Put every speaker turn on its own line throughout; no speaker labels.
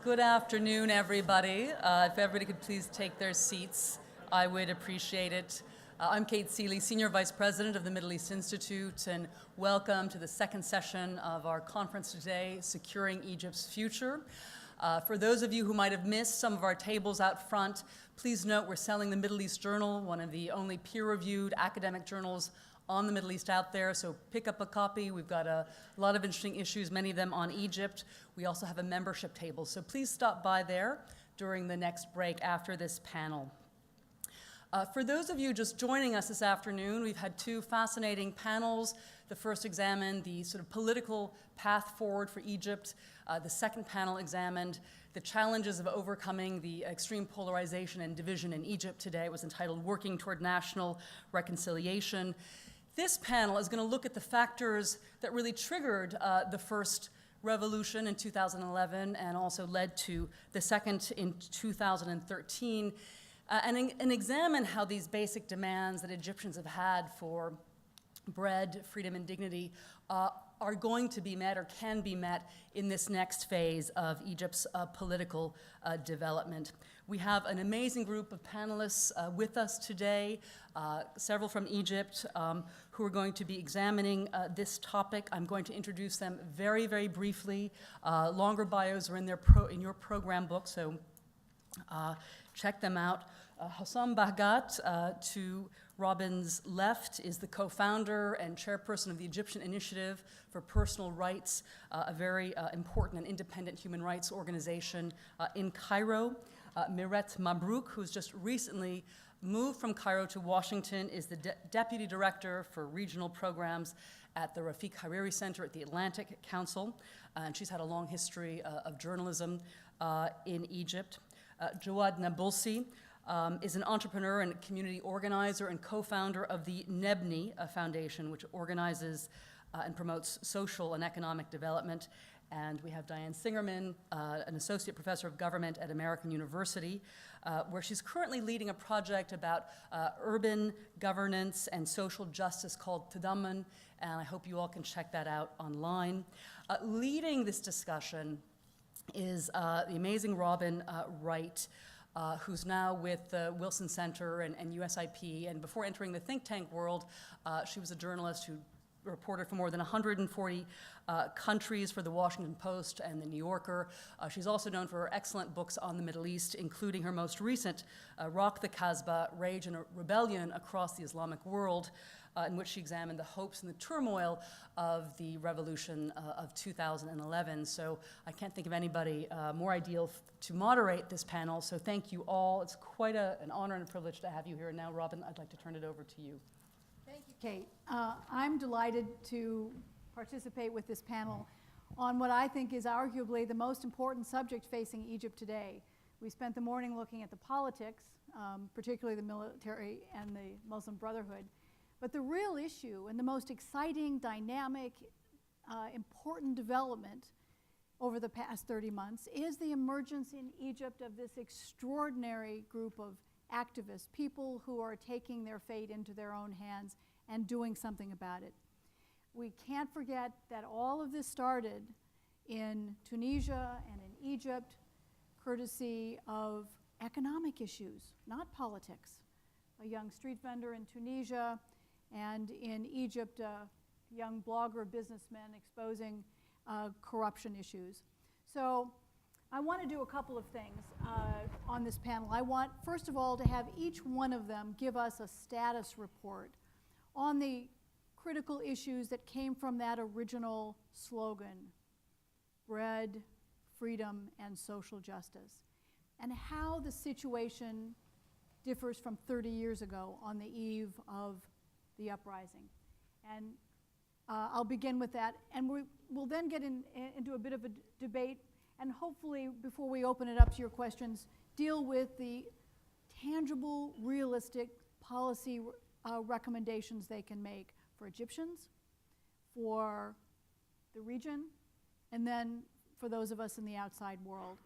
Good afternoon, everybody. If everybody could please take their seats, I would appreciate it. I'm Kate Seeley, Senior Vice President of the Middle East Institute, and welcome to the second session of our conference today, Securing Egypt's Future. For those of you who might have missed some of our tables out front, please note we're selling the Middle East Journal, one of the only peer-reviewed academic journals on the Middle East out there, so pick up a copy. We've got a lot of interesting issues, many of them on Egypt. We also have a membership table, so please stop by there during the next break after this panel. For those of you just joining us this afternoon, we've had two fascinating panels. The first examined the sort of political path forward for Egypt. The second panel examined the challenges of overcoming the extreme polarization and division in Egypt today. It was entitled Working Toward National Reconciliation. This panel is going to look at the factors that really triggered the first revolution in 2011 and also led to the second in 2013, and examine how these basic demands that Egyptians have had for bread, freedom, and dignity are going to be met or can be met in this next phase of Egypt's political development. We have an amazing group of panelists with us today, several from Egypt, who are going to be examining this topic. I'm going to introduce them very, very briefly. Longer bios are in your program book, so check them out. Hossam Bahgat, to Robin's left, is the co-founder and chairperson of the Egyptian Initiative for Personal Rights, a very important and independent human rights organization in Cairo. Mirette Mabrouk, who's just recently moved from Cairo to Washington, is the deputy director for regional programs at the Rafik Hariri Center at the Atlantic Council, and she's had a long history of journalism in Egypt. Jawad Nabulsi is an entrepreneur and community organizer and co-founder of the Nebny Foundation, which organizes and promotes social and economic development. And we have Diane Singrman, an associate professor of government at American University, where she's currently leading a project about urban governance and social justice called Tadammun, and I hope you all can check that out online. Leading this discussion is the amazing Robin Wright, who's now with the Wilson Center and USIP, and before entering the think tank world, she was a journalist who reported for more than 140 countries for the Washington Post and the New Yorker. She's also known for her excellent books on the Middle East, including her most recent, Rock the Kasbah, Rage and Rebellion Across the Islamic World, in which she examined the hopes and the turmoil of the revolution of 2011. So I can't think of anybody more ideal to moderate this panel, so thank you all. It's quite an honor and a privilege to have you here. And now, Robin, I'd like to turn it over to you.
Thank you, Kate. I'm delighted to participate with this panel on what I think is arguably the most important subject facing Egypt today. We spent the morning looking at the politics, particularly the military and the Muslim Brotherhood. But the real issue and the most exciting, dynamic, important development over the past 30 months is the emergence in Egypt of this extraordinary group of activists, people who are taking their fate into their own hands and doing something about it. We can't forget that all of this started in Tunisia and in Egypt, courtesy of economic issues, not politics. A young street vendor in Tunisia, and in Egypt, a young blogger, businessman exposing corruption issues. So I want to do a couple of things on this panel. I want, first of all, to have each one of them give us a status report on the critical issues that came from that original slogan, bread, freedom, and social justice, and how the situation differs from 30 years ago on the eve of the uprising. And I'll begin with that, and we'll then get into a bit of a debate, and hopefully, before we open it up to your questions, deal with the tangible, realistic policy recommendations they can make for Egyptians, for the region, and then for those of us in the outside world.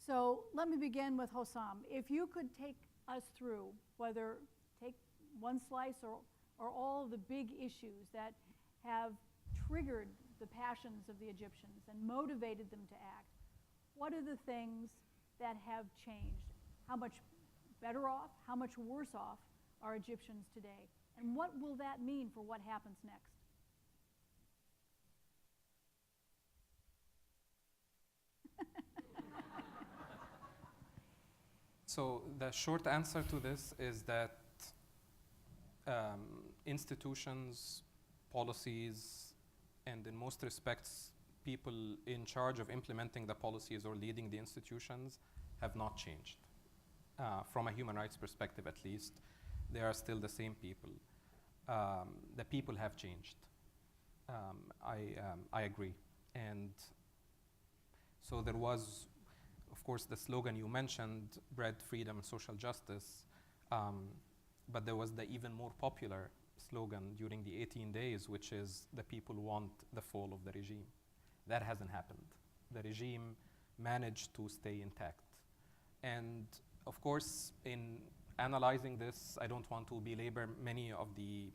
So let me begin with Hossam. If you could take us through, whether take one slice or all of the big issues that have triggered the passions of the Egyptians and motivated them to act, what are the things that have changed? How much better off, how much worse off are Egyptians today? And what will that mean for what happens next?
So the short answer to this is that institutions, policies, and in most respects, people in charge of implementing the policies or leading the institutions have not changed. From a human rights perspective, at least, they are still the same people. The people have changed. I agree. And so there was, of course, the slogan you mentioned, bread, freedom, and social justice. But there was the even more popular slogan during the 18 days, which is the people want the fall of the regime. That hasn't happened. The regime managed to stay intact. And of course, in analyzing this, I don't want to belabor many of the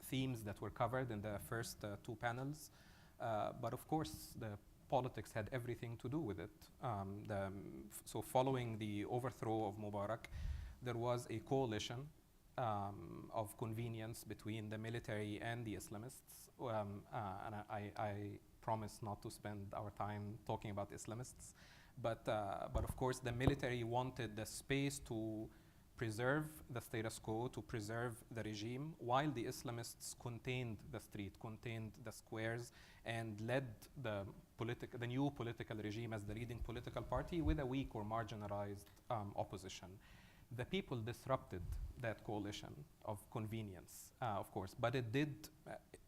themes that were covered in the first two panels. But of course, the politics had everything to do with it. So following the overthrow of Mubarak, there was a coalition of convenience between the military and the Islamists. And I promise not to spend our time talking about Islamists. But of course, the military wanted the space to preserve the status quo, to preserve the regime, while the Islamists contained the street, contained the squares, and led the new political regime as the leading political party with a weak or marginalized opposition. The people disrupted that coalition of convenience, of course, but it did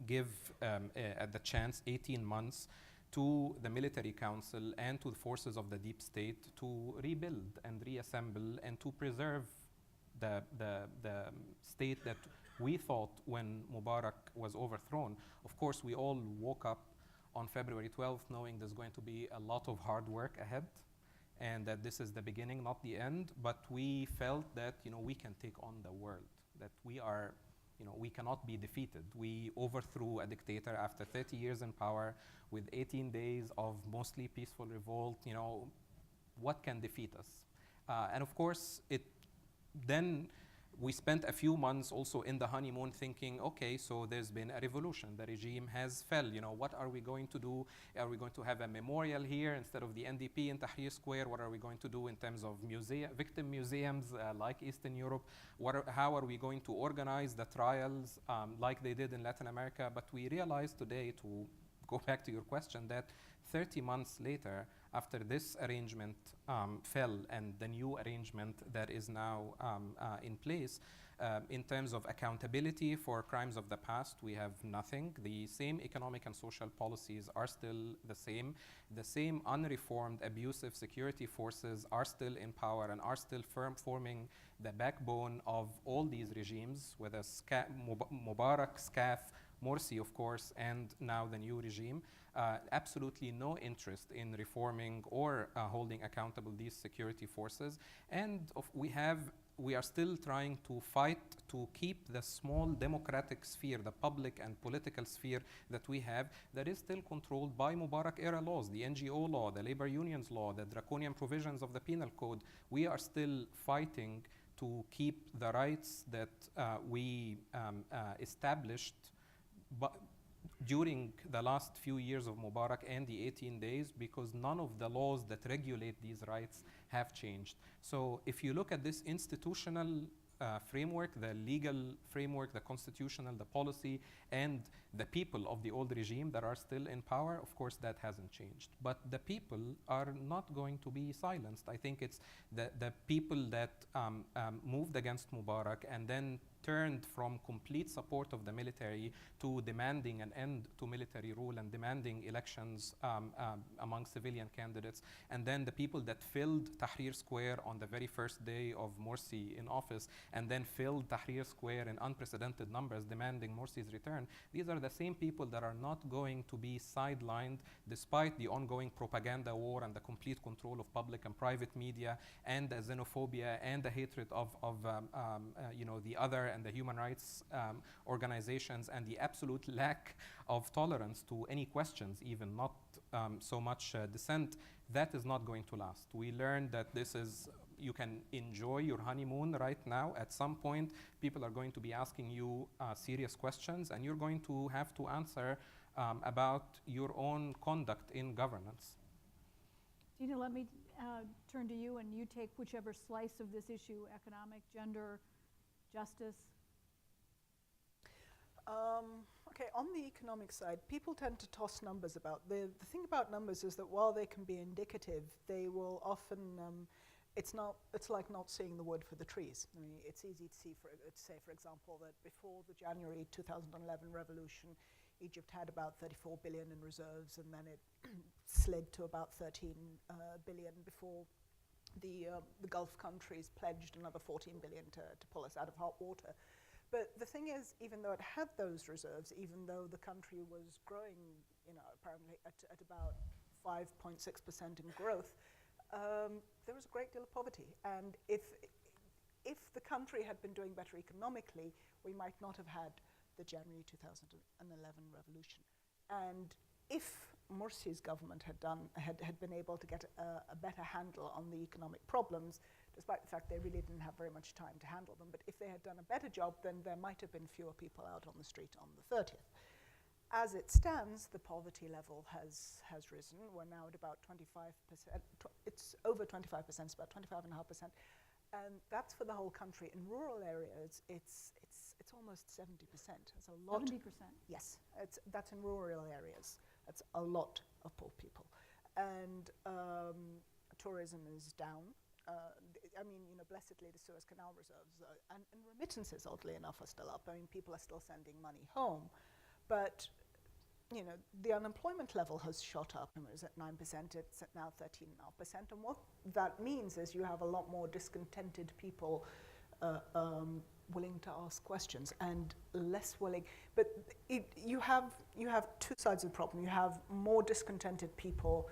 give the chance 18 months to the military council and to the forces of the deep state to rebuild and reassemble and to preserve the state that we thought when Mubarak was overthrown. Of course, we all woke up on February 12th knowing there's going to be a lot of hard work ahead and that this is the beginning, not the end, but we felt that we can take on the world, that we are, we cannot be defeated. We overthrew a dictator after 30 years in power with 18 days of mostly peaceful revolt. What can defeat us? And of course, then we spent a few months also in the honeymoon thinking, okay, so there's been a revolution. The regime has fell. What are we going to do? Are we going to have a memorial here instead of the NDP in Tahrir Square? What are we going to do in terms of victim museums like Eastern Europe? How are we going to organize the trials like they did in Latin America? But we realized today, to go back to your question, that 30 months later, after this arrangement fell and the new arrangement that is now in place, in terms of accountability for crimes of the past, we have nothing. The same economic and social policies are still the same. The same unreformed, abusive security forces are still in power and are still forming the backbone of all these regimes, whether Mubarak, SCAF, Morsi, of course, and now the new regime. Absolutely no interest in reforming or holding accountable these security forces. And we are still trying to fight to keep the small democratic sphere, the public and political sphere that we have, that is still controlled by Mubarak-era laws, the NGO law, the labor unions law, the draconian provisions of the penal code. We are still fighting to keep the rights that we established during the last few years of Mubarak and the 18 days, because none of the laws that regulate these rights have changed. So if you look at this institutional framework, the legal framework, the constitutional, the policy, and the people of the old regime that are still in power, of course that hasn't changed. But the people are not going to be silenced. I think it's the people that moved against Mubarak and then turned from complete support of the military to demanding an end to military rule and demanding elections among civilian candidates. And then the people that filled Tahrir Square on the very first day of Morsi in office and then filled Tahrir Square in unprecedented numbers demanding Morsi's return, these are the same people that are not going to be sidelined despite the ongoing propaganda war and the complete control of public and private media and the xenophobia and the hatred of the other and the human rights organizations and the absolute lack of tolerance to any questions, even not so much dissent. that is not going to last. We learned that this is, you can enjoy your honeymoon right now. At some point, people are going to be asking you serious questions, and you're going to have to answer about your own conduct in governance.
Tina, let me turn to you, and you take whichever slice of this issue: economic, gender, justice.
Okay, on the economic side, people tend to toss numbers about. The thing about numbers is that while they can be indicative, they will often, it's like not seeing the wood for the trees. I mean, it's easy to say, for example, that before the January 2011 revolution, Egypt had about 34 billion in reserves, and then it slid to about 13 billion before the Gulf countries pledged another 14 billion to pull us out of hot water. But the thing is, even though it had those reserves, even though the country was growing, apparently at about 5.6% in growth, there was a great deal of poverty. And if the country had been doing better economically, we might not have had the January 2011 revolution. And if Morsi's government had been able to get a better handle on the economic problems, despite the fact they really didn't have very much time to handle them, but if they had done a better job, then there might have been fewer people out on the street on the 30th. As it stands, the poverty level has risen. We're now at about 25%. It's over 25%, it's about 25.5%. And that's for the whole country. In rural areas, it's almost 70%. It's a lot.
70%?
Yes, that's in rural areas. That's a lot of poor people. And tourism is down. Blessedly, the Suez Canal reserves and remittances, oddly enough, are still up. I mean, people are still sending money home. But, the unemployment level has shot up. It was at 9%, it's at now 13.5%. And what that means is you have a lot more discontented people willing to ask questions and less willing. But you have two sides of the problem. You have more discontented people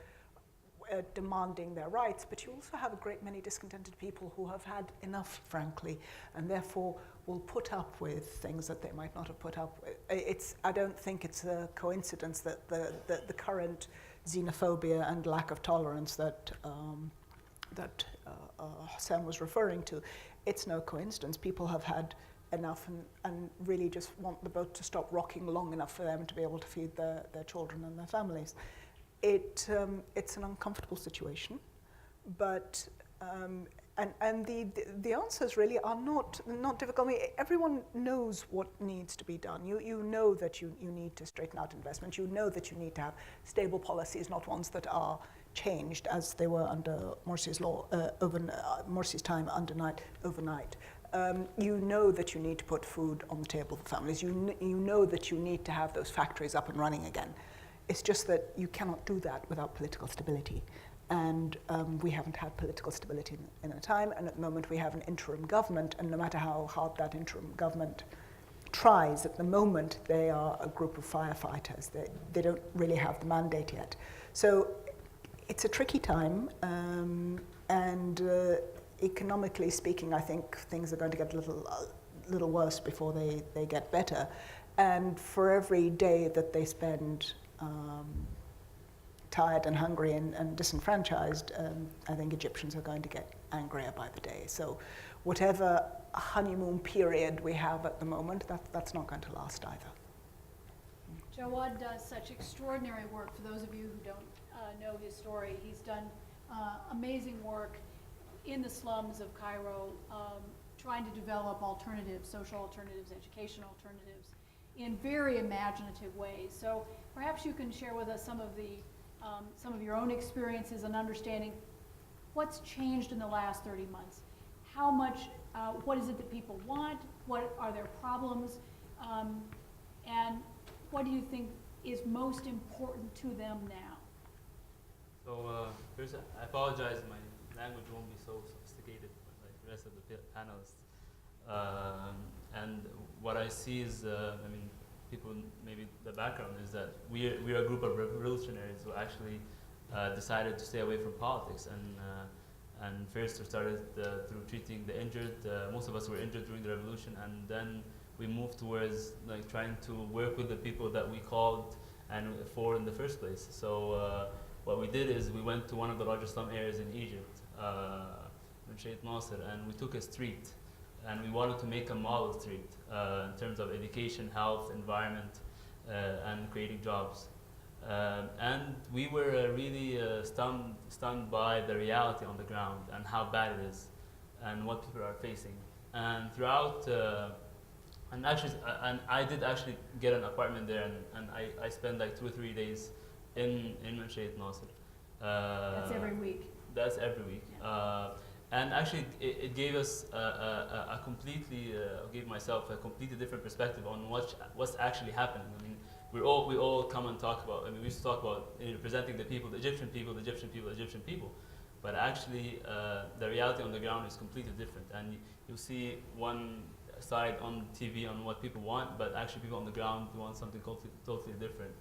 demanding their rights, but you also have a great many discontented people who have had enough, frankly, and therefore will put up with things that they might not have put up with. I don't think it's a coincidence that the current xenophobia and lack of tolerance that Hossam was referring to, it's no coincidence. People have had enough and really just want the boat to stop rocking long enough for them to be able to feed their children and their families. It's an uncomfortable situation, but and the answers really are not difficult. I mean, everyone knows what needs to be done. You know that you need to straighten out investment. You know that you need to have stable policies, not ones that are changed as they were under Morsi's law Morsi's time overnight. You know that you need to put food on the table for families. You know that you need to have those factories up and running again. It's just that you cannot do that without political stability. And we haven't had political stability in a time, and at the moment we have an interim government, and no matter how hard that interim government tries, at the moment they are a group of firefighters. They don't really have the mandate yet. So it's a tricky time, and economically speaking, I think things are going to get a little worse before they get better. And for every day that they spend tired and hungry and disenfranchised, I think Egyptians are going to get angrier by the day. So whatever honeymoon period we have at the moment, that's not going to last either.
Jawad does such extraordinary work. For those of you who don't know his story, he's done amazing work in the slums of Cairo, trying to develop alternatives, social alternatives, educational alternatives, in very imaginative ways. So perhaps you can share with us some of your own experiences and understanding what's changed in the last 30 months. How much, what is it that people want? What are their problems? And what do you think is most important to them now?
So first, I apologize, my language won't be so sophisticated like the rest of the panelists. And what I see is, people, maybe the background is that we are a group of revolutionaries who actually decided to stay away from politics, and first we started through treating the injured. Most of us were injured during the revolution, and then we moved towards trying to work with the people that we called and for in the first place. So what we did is we went to one of the largest slum areas in Egypt, Sheikh Nasser, and we took a street, and we wanted to make a model street in terms of education, health, environment, and creating jobs. And we were really stunned by the reality on the ground and how bad it is and what people are facing. And throughout, and I did actually get an apartment there, and I spent like 2 or 3 days in Sheikh Nasser.
That's every week.
That's every week.
Yeah.
And actually, it gave us a completely, gave myself a completely different perspective on what's actually happening. I mean, we all come and talk about, I mean, we used to talk about representing the people, the Egyptian people, the Egyptian people, the Egyptian people. But actually, the reality on the ground is completely different. And you'll see one side on TV on what people want, but actually people on the ground want something totally different.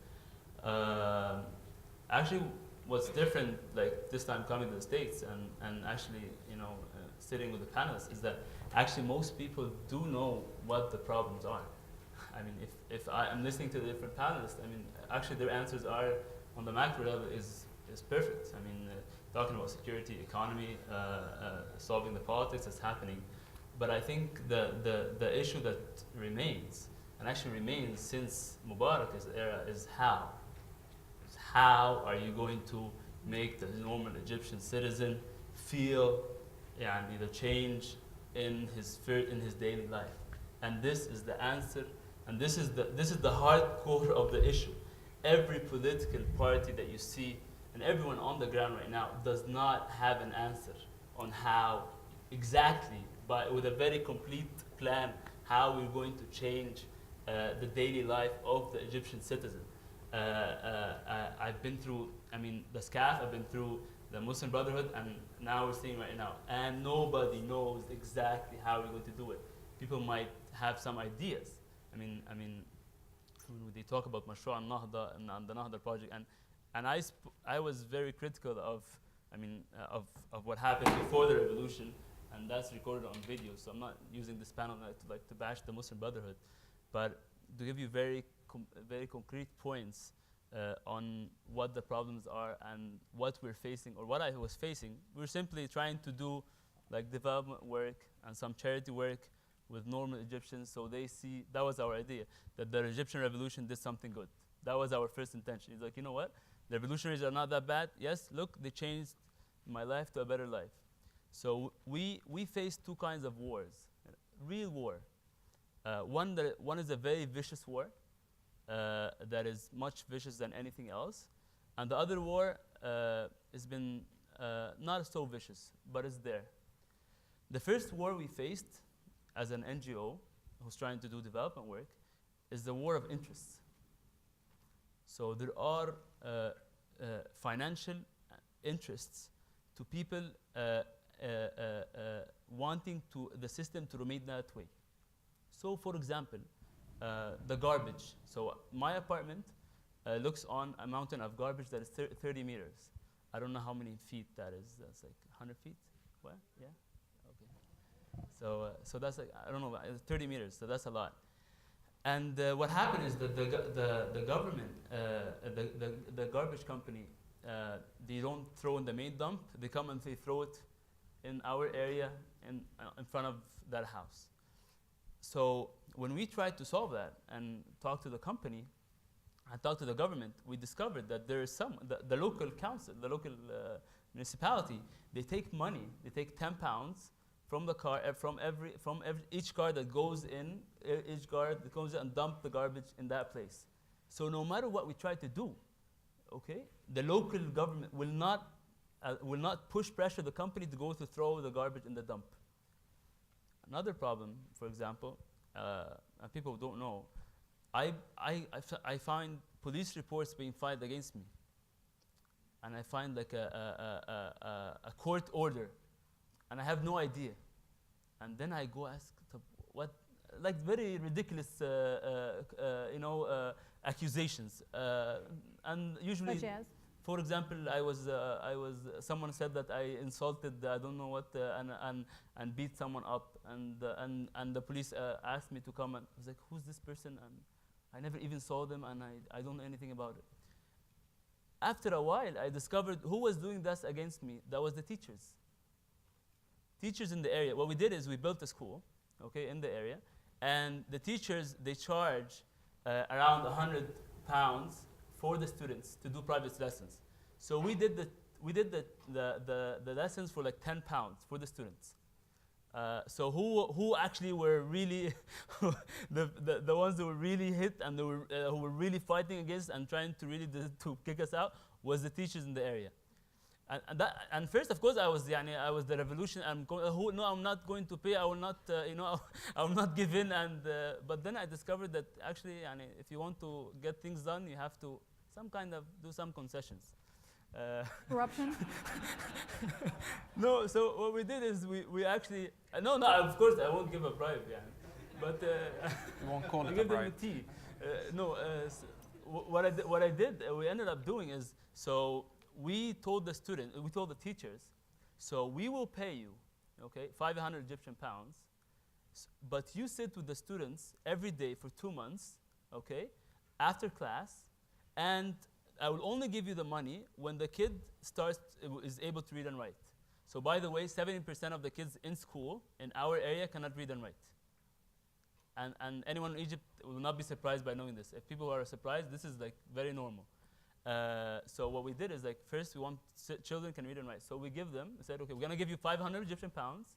Actually, what's different, like this time coming to the States and actually, sitting with the panelists, is that actually most people do know what the problems are. I mean, if I'm listening to the different panelists, I mean, actually their answers are, on the macro level, is perfect. I mean, talking about security, economy, solving the politics that's happening. But I think the issue that remains, and actually remains since Mubarak's era, is how. How are you going to make the normal Egyptian citizen feel the change in his daily life? And this is the answer, and this is the hard core of the issue. Every political party that you see and everyone on the ground right now does not have an answer on how exactly, with a very complete plan, how we're going to change the daily life of the Egyptian citizen. I've been through, the SCAF, I've been through the Muslim Brotherhood, and now we're seeing right now. And nobody knows exactly how we're going to do it. People might have some ideas. When they talk about Mashru' al-Nahda and the Nahda project, and I was very critical of what happened before the revolution, and that's recorded on video. So I'm not using this panel to bash the Muslim Brotherhood, but to give you very concrete points on what the problems are and what we're facing, or what I was facing. We're simply trying to do development work and some charity work with normal Egyptians, so they see. That was our idea, that the Egyptian revolution did something good. That was our first intention. It's like, you know what? The revolutionaries are not that bad. Yes, look, they changed my life to a better life. So we face two kinds of wars. Real war. One is a very vicious war that is much vicious than anything else. And the other war has been not so vicious, but it's there. The first war we faced as an NGO who's trying to do development work is the war of interests. So there are financial interests to people wanting the system to remain that way. So for example, the garbage. So my apartment looks on a mountain of garbage that is 30 meters. I don't know how many feet that is. That's like 100 feet? What? Yeah? Okay. So that's I don't know, 30 meters, so that's a lot. And what happened is that the government, the garbage company, they don't throw in the main dump. They come and they throw it in our area in front of that house. So when we tried to solve that and talk to the company and talk to the government, we discovered that there is the local council, the local municipality, they take money, they take £10 from the car, each car that goes in, each car that goes in and dump the garbage in that place. So no matter what we try to do, okay, the local government will not push pressure the company to go to throw the garbage in the dump. Another problem, for example, and people don't know, I find police reports being filed against me, and I find like a court order, and I have no idea, and then I go ask what, like very ridiculous, accusations, and usually.
Such as?
For example, someone said that I insulted, I don't know what, and beat someone up, and the police asked me to come, and I was like, who's this person? And I never even saw them, and I don't know anything about it. after a while, I discovered who was doing this against me. That was the teachers. Teachers in the area. What we did is we built a school, okay, in the area, and the teachers, they charge around £100 for the students to do private lessons. So we did the lessons for like £10 for the students. So who actually were really the ones who were really hit and they were, who were really fighting against and trying to really to kick us out was the teachers in the area. And first, of course, I was the revolution. No, I'm not going to pay. I will not, I will not give in. And but then I discovered that actually, if you want to get things done, you have to do some concessions.
Corruption?
No, so what we did is we actually no, of course I won't give a bribe, but
You won't call it a
give them a
bribe.
tea. What I did, we ended up doing is, so we told the teachers, so we will pay you, okay, 500 Egyptian pounds, but you sit with the students every day for 2 months, okay, after class, and I will only give you the money when the kid is able to read and write. So by the way, 70% of the kids in school in our area cannot read and write. And anyone in Egypt will not be surprised by knowing this. If people are surprised, this is like very normal. So what we did is like, first we want children can read and write. So we said, okay, we're gonna give you 500 Egyptian pounds,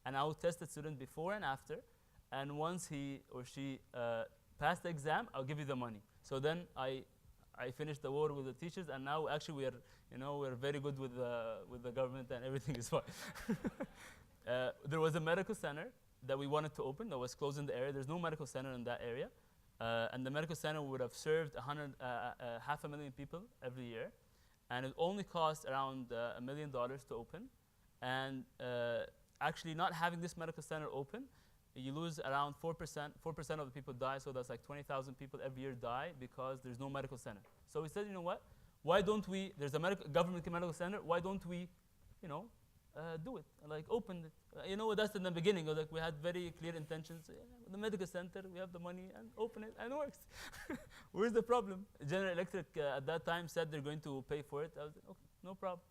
and I will test the student before and after. And once he or she passed the exam, I'll give you the money. So then I finished the war with the teachers, and now actually we're very good with the government, and everything is fine. There was a medical center that we wanted to open that was closed in the area. There's no medical center in that area, and the medical center would have served 500,000 people every year, and it only cost around $1 million to open. And actually, not having this medical center open, you lose around 4%. 4% of the people die, so that's like 20,000 people every year die because there's no medical center. So we said, you know what? Why don't we? There's a government medical center. Why don't we, do it? Like open it. That's in the beginning. Like we had very clear intentions. The medical center, we have the money, and open it, and it works. Where's the problem? General Electric at that time said they're going to pay for it. I was like, okay, no problem.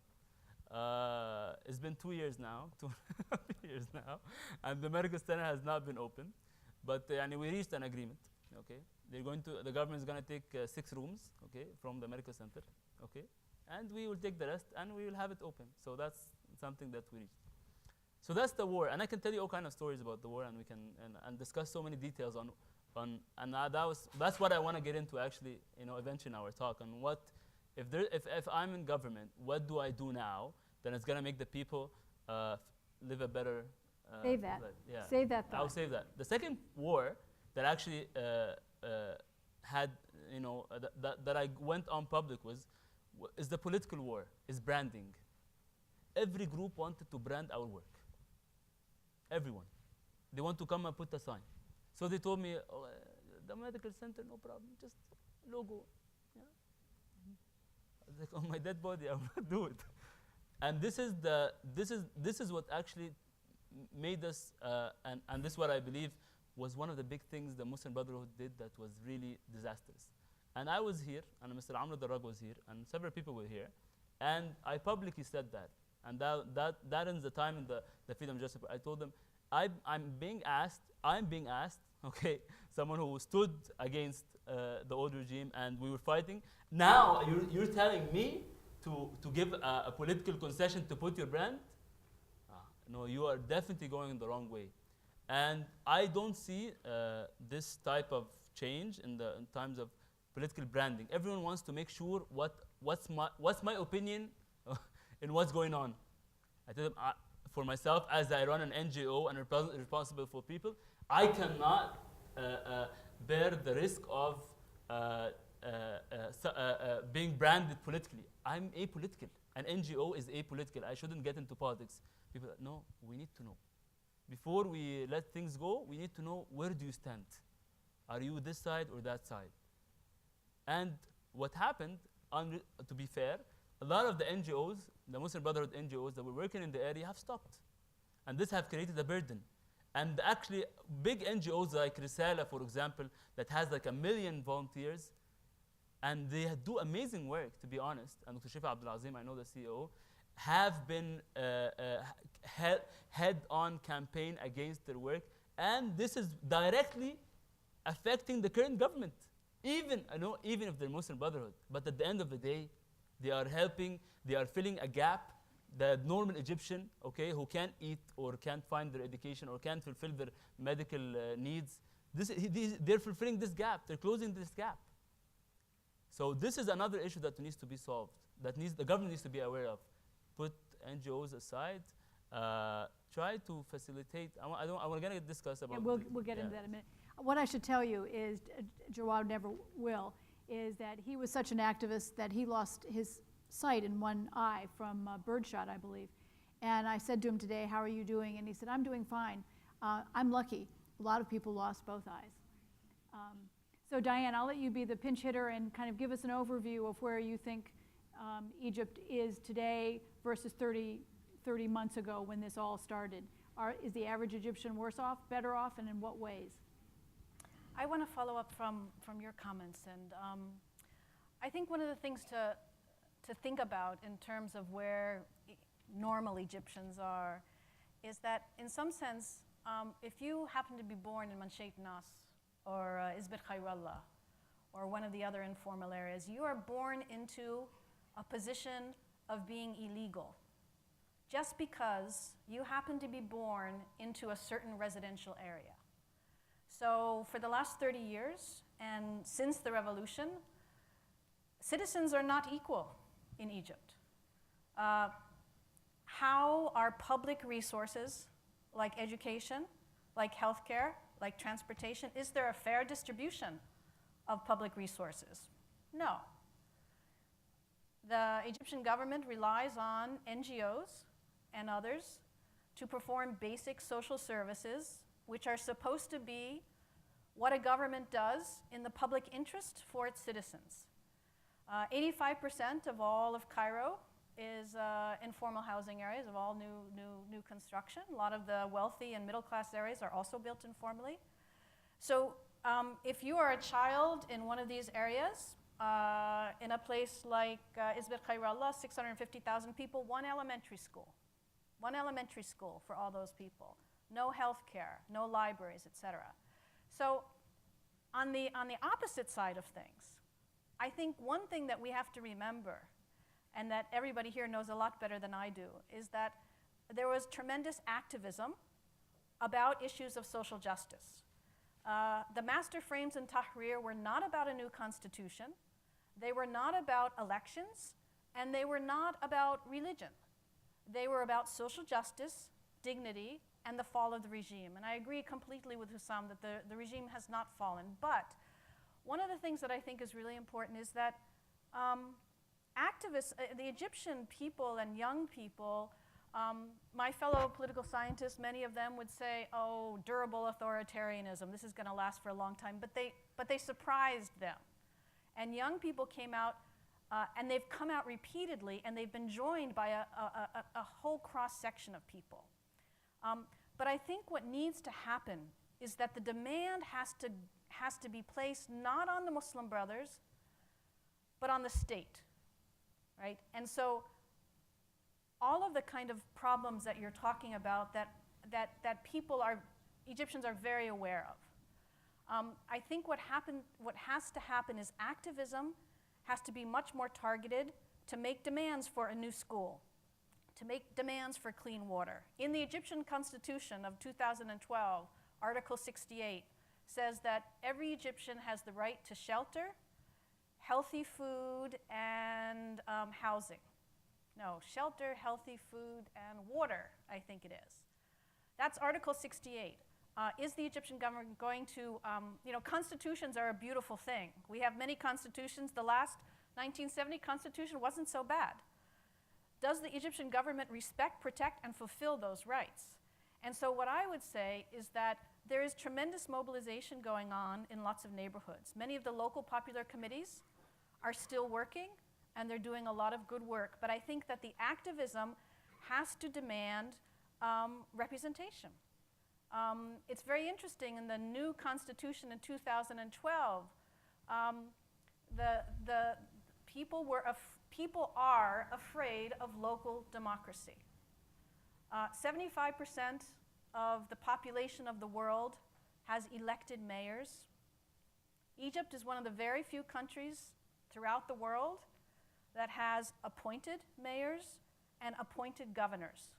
It's been 2 years now, 2.5 years now, and the medical center has not been opened. But we reached an agreement. Okay, the government is going to take 6 rooms, okay, from the medical center, okay, and we will take the rest and we will have it open. So that's something that we reached. So that's the war, and I can tell you all kinds of stories about the war, and we can and discuss so many details on and that's what I want to get into actually, eventually in our talk on what. If I'm in government, what do I do now? Then it's gonna make the people live a better.
Save that.
Yeah.
Save that thought.
I'll save that. The second war that actually had, that I went on public is the political war. Is branding. Every group wanted to brand our work. Everyone, they want to come and put a sign. So they told me, the medical center, no problem, just logo. Like on my dead body, I will not do it. And this is what actually made us, and this is what I believe was one of the big things the Muslim Brotherhood did that was really disastrous. And I was here, and Mr. Amr Darrag was here, and several people were here, and I publicly said that. And that is the time in the Freedom Justice. I told them, I'm being asked, okay, someone who stood against the old regime, and we were fighting. Now you're telling me to give a political concession to put your brand? No, you are definitely going in the wrong way. And I don't see this type of change in times of political branding. Everyone wants to make sure what's my opinion in what's going on. I tell them, for myself, as I run an NGO and responsible for people, I cannot bear the risk of being branded politically. I'm apolitical. An NGO is apolitical. I shouldn't get into politics. People, no, we need to know. Before we let things go, we need to know, where do you stand? Are you this side or that side? And what happened, to be fair, a lot of the NGOs, the Muslim Brotherhood NGOs that were working in the area have stopped. And this have created a burden. And actually, big NGOs like Risala, for example, that has like 1 million volunteers, And they do amazing work, to be honest. And Dr. Shifa Abdulazim, I know the CEO, have been head-on campaign against their work. And this is directly affecting the current government, even if they're Muslim Brotherhood. But at the end of the day, they are helping, they are filling a gap. The normal Egyptian, okay, who can't eat or can't find their education or can't fulfill their medical needs, they're fulfilling this gap. They're closing this gap. So this is another issue that needs to be solved. The government needs to be aware of. Put NGOs aside. Try to facilitate. We're going to discuss about.
Yeah, we'll get into that in a minute. What I should tell you is, Jawad never will, is that he was such an activist that he lost his sight in one eye from birdshot, I believe. And I said to him today, "How are you doing?" And he said, "I'm doing fine. I'm lucky. A lot of people lost both eyes." So Diane, I'll let you be the pinch hitter and kind of give us an overview of where you think Egypt is today versus 30 months ago when this all started. Is the average Egyptian worse off, better off, and in what ways?
I want to follow up from your comments, and I think one of the things to think about in terms of where normal Egyptians are is that in some sense, if you happen to be born in Mansheit Nas or Izbit Khairallah or one of the other informal areas, you are born into a position of being illegal just because you happen to be born into a certain residential area. So for the last 30 years and since the revolution, citizens are not equal in Egypt. How are public resources like education, like healthcare, like transportation, is there a fair distribution of public resources? No. The Egyptian government relies on NGOs and others to perform basic social services, which are supposed to be what a government does in the public interest for its citizens. 85% of all of Cairo is informal housing areas, of all new construction. A lot of the wealthy and middle class areas are also built informally. So if you are a child in one of these areas, in a place like Izbit Khairallah, 650,000 people, one elementary school for all those people. No health care, no libraries, etc. So on the opposite side of things, I think one thing that we have to remember, and that everybody here knows a lot better than I do, is that there was tremendous activism about issues of social justice. The master frames in Tahrir were not about a new constitution, they were not about elections, and they were not about religion. They were about social justice, dignity, and the fall of the regime. And I agree completely with Hossam that the regime has not fallen. But one of the things that I think is really important is that activists, the Egyptian people and young people, my fellow political scientists, many of them would say, oh, durable authoritarianism, this is going to last for a long time. But they surprised them. And young people came out, and they've come out repeatedly, and they've been joined by a whole cross-section of people. But I think what needs to happen is that the demand has to be placed not on the Muslim Brothers, but on the state, right? And so all of the kind of problems that you're talking about that Egyptians are very aware of. I think what has to happen is activism has to be much more targeted to make demands for a new school, to make demands for clean water. In the Egyptian Constitution of 2012, Article 68 says that every Egyptian has the right to shelter, healthy food, and housing. No, shelter, healthy food, and water, I think it is. That's Article 68. Is the Egyptian government going to, constitutions are a beautiful thing. We have many constitutions. The last 1970 constitution wasn't so bad. Does the Egyptian government respect, protect, and fulfill those rights? And so what I would say is that there is tremendous mobilization going on in lots of neighborhoods. Many of the local popular committees are still working, and they're doing a lot of good work. But I think that the activism has to demand representation. It's very interesting in the new constitution in 2012, the people people are afraid of local democracy. 75% of the population of the world has elected mayors. Egypt is one of the very few countries throughout the world that has appointed mayors and appointed governors.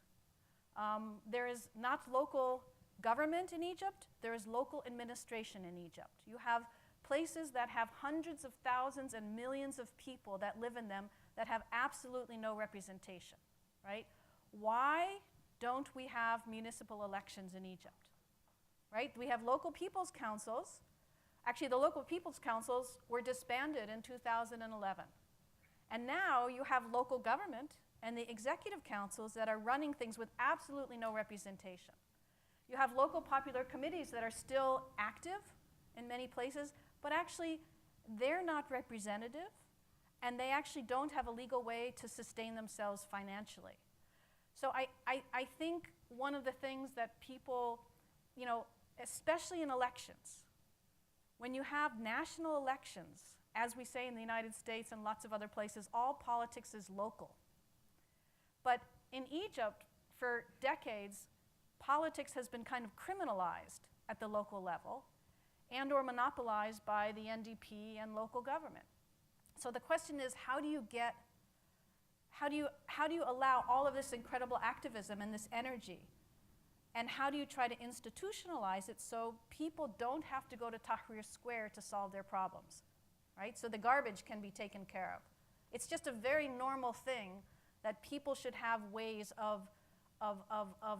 There is not local government in Egypt, there is local administration in Egypt. You have places that have hundreds of thousands and millions of people that live in them that have absolutely no representation, right? Why don't we have municipal elections in Egypt, right? We have local people's councils. Actually, the local people's councils were disbanded in 2011. And now you have local government and the executive councils that are running things with absolutely no representation. You have local popular committees that are still active in many places, but actually they're not representative, and they actually don't have a legal way to sustain themselves financially. So I think one of the things that people, you know, especially in elections, when you have national elections, as we say in the United States and lots of other places, all politics is local. But in Egypt, for decades, politics has been kind of criminalized at the local level and or monopolized by the NDP and local government. So the question is, how do you allow all of this incredible activism and this energy, and how do you try to institutionalize it so people don't have to go to Tahrir Square to solve their problems, right? So the garbage can be taken care of. It's just a very normal thing that people should have ways of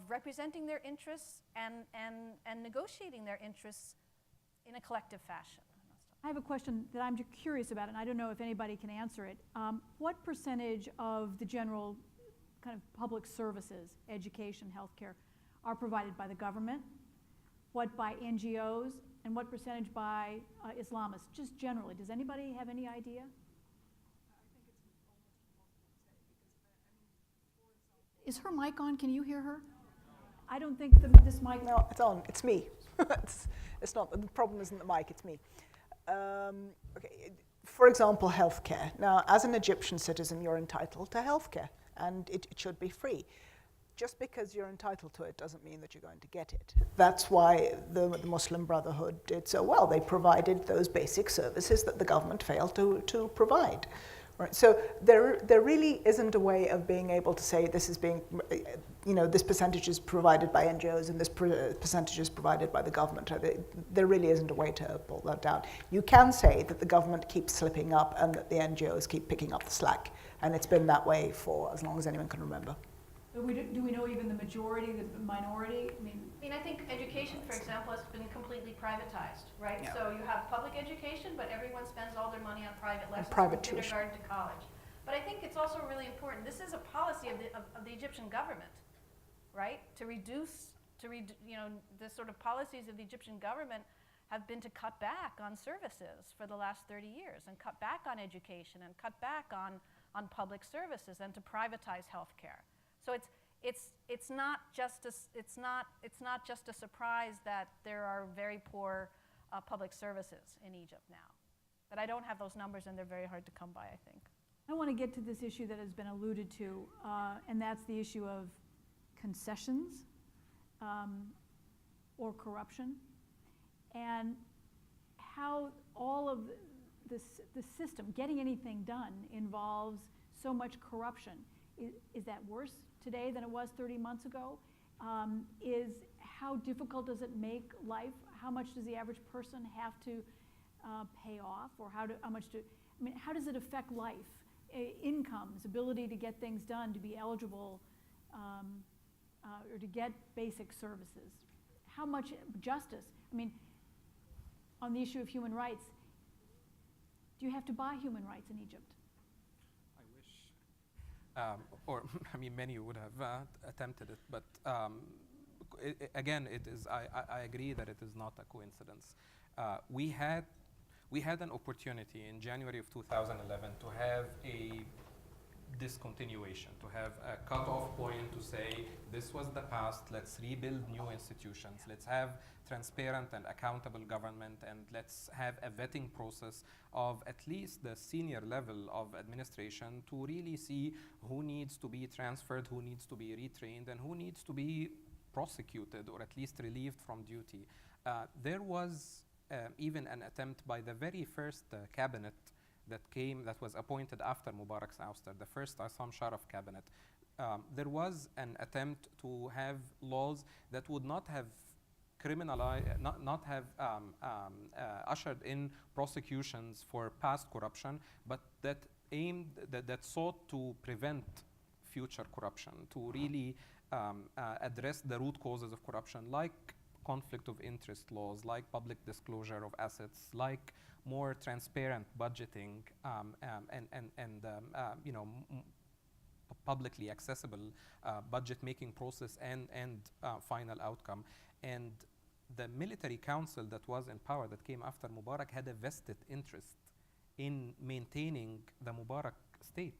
representing their interests and negotiating their interests in a collective fashion.
I have a question that I'm just curious about, and I don't know if anybody can answer it. What percentage of the general kind of public services, education, healthcare, are provided by the government? What by NGOs? And what percentage by Islamists? Just generally, does anybody have any idea? Is her mic on? Can you hear her? I don't think this mic.
No, it's on. It's me. It's not. The problem isn't the mic. It's me. Okay. For example, healthcare. Now, as an Egyptian citizen, you're entitled to healthcare, and it should be free. Just because you're entitled to it doesn't mean that you're going to get it. That's why the Muslim Brotherhood did so well. They provided those basic services that the government failed to provide. Right. So there really isn't a way of being able to say this is being, you know, this percentage is provided by NGOs and this percentage is provided by the government. There really isn't a way to pull that down. You can say that the government keeps slipping up and that the NGOs keep picking up the slack, and it's been that way for as long as anyone can remember.
Do we know even the majority, the minority? I mean,
I think education, for example, has been completely privatized, right?
Yeah.
So you have public education, but everyone spends all their money on private lessons
private
from kindergarten to college. But I think it's also really important. This is a policy of the Egyptian government, right? You know, the sort of policies of the Egyptian government have been to cut back on services for the last 30 years, and cut back on education, and cut back on public services, and to privatize healthcare. So it's not just a surprise that there are very poor public services in Egypt now. But I don't have those numbers, and they're very hard to come by, I think.
I want to get to this issue that has been alluded to, and that's the issue of concessions or corruption, and how all of the system, getting anything done, involves so much corruption. Is that worse today than it was 30 months ago? How difficult does it make life? How much does the average person have to pay off, or how does it affect life? Incomes, ability to get things done, to be eligible, or to get basic services. How much justice? I mean, on the issue of human rights, do you have to buy human rights in Egypt?
Or, I mean, many would have attempted it, but again, it is. I agree that it is not a coincidence. We had an opportunity in January of 2011 to have a discontinuation, to have a cutoff point to say this was the past, let's rebuild new institutions, let's have transparent and accountable government, and let's have a vetting process of at least the senior level of administration to really see who needs to be transferred, who needs to be retrained, and who needs to be prosecuted or at least relieved from duty. There was even an attempt by the very first cabinet that was appointed after Mubarak's ouster, the first Hossam Sharaf cabinet. There was an attempt to have laws that would not have criminalized, not have ushered in prosecutions for past corruption, but that sought to prevent future corruption, to really address the root causes of corruption, like conflict of interest laws, like public disclosure of assets, like more transparent budgeting, publicly accessible budget making process and final outcome. And the military council that was in power that came after Mubarak had a vested interest in maintaining the Mubarak state.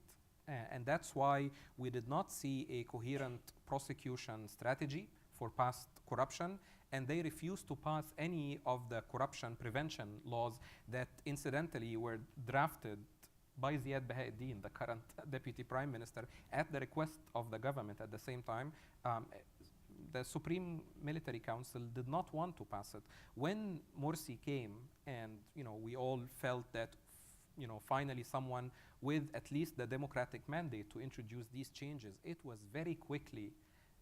And that's why we did not see a coherent prosecution strategy for past corruption, and they refused to pass any of the corruption prevention laws that incidentally were drafted by Ziad Bahauddin, the current deputy prime minister, at the request of the government at the same time. The Supreme Military Council did not want to pass it. When Morsi came, and we all felt that finally someone with at least the democratic mandate to introduce these changes, it was very quickly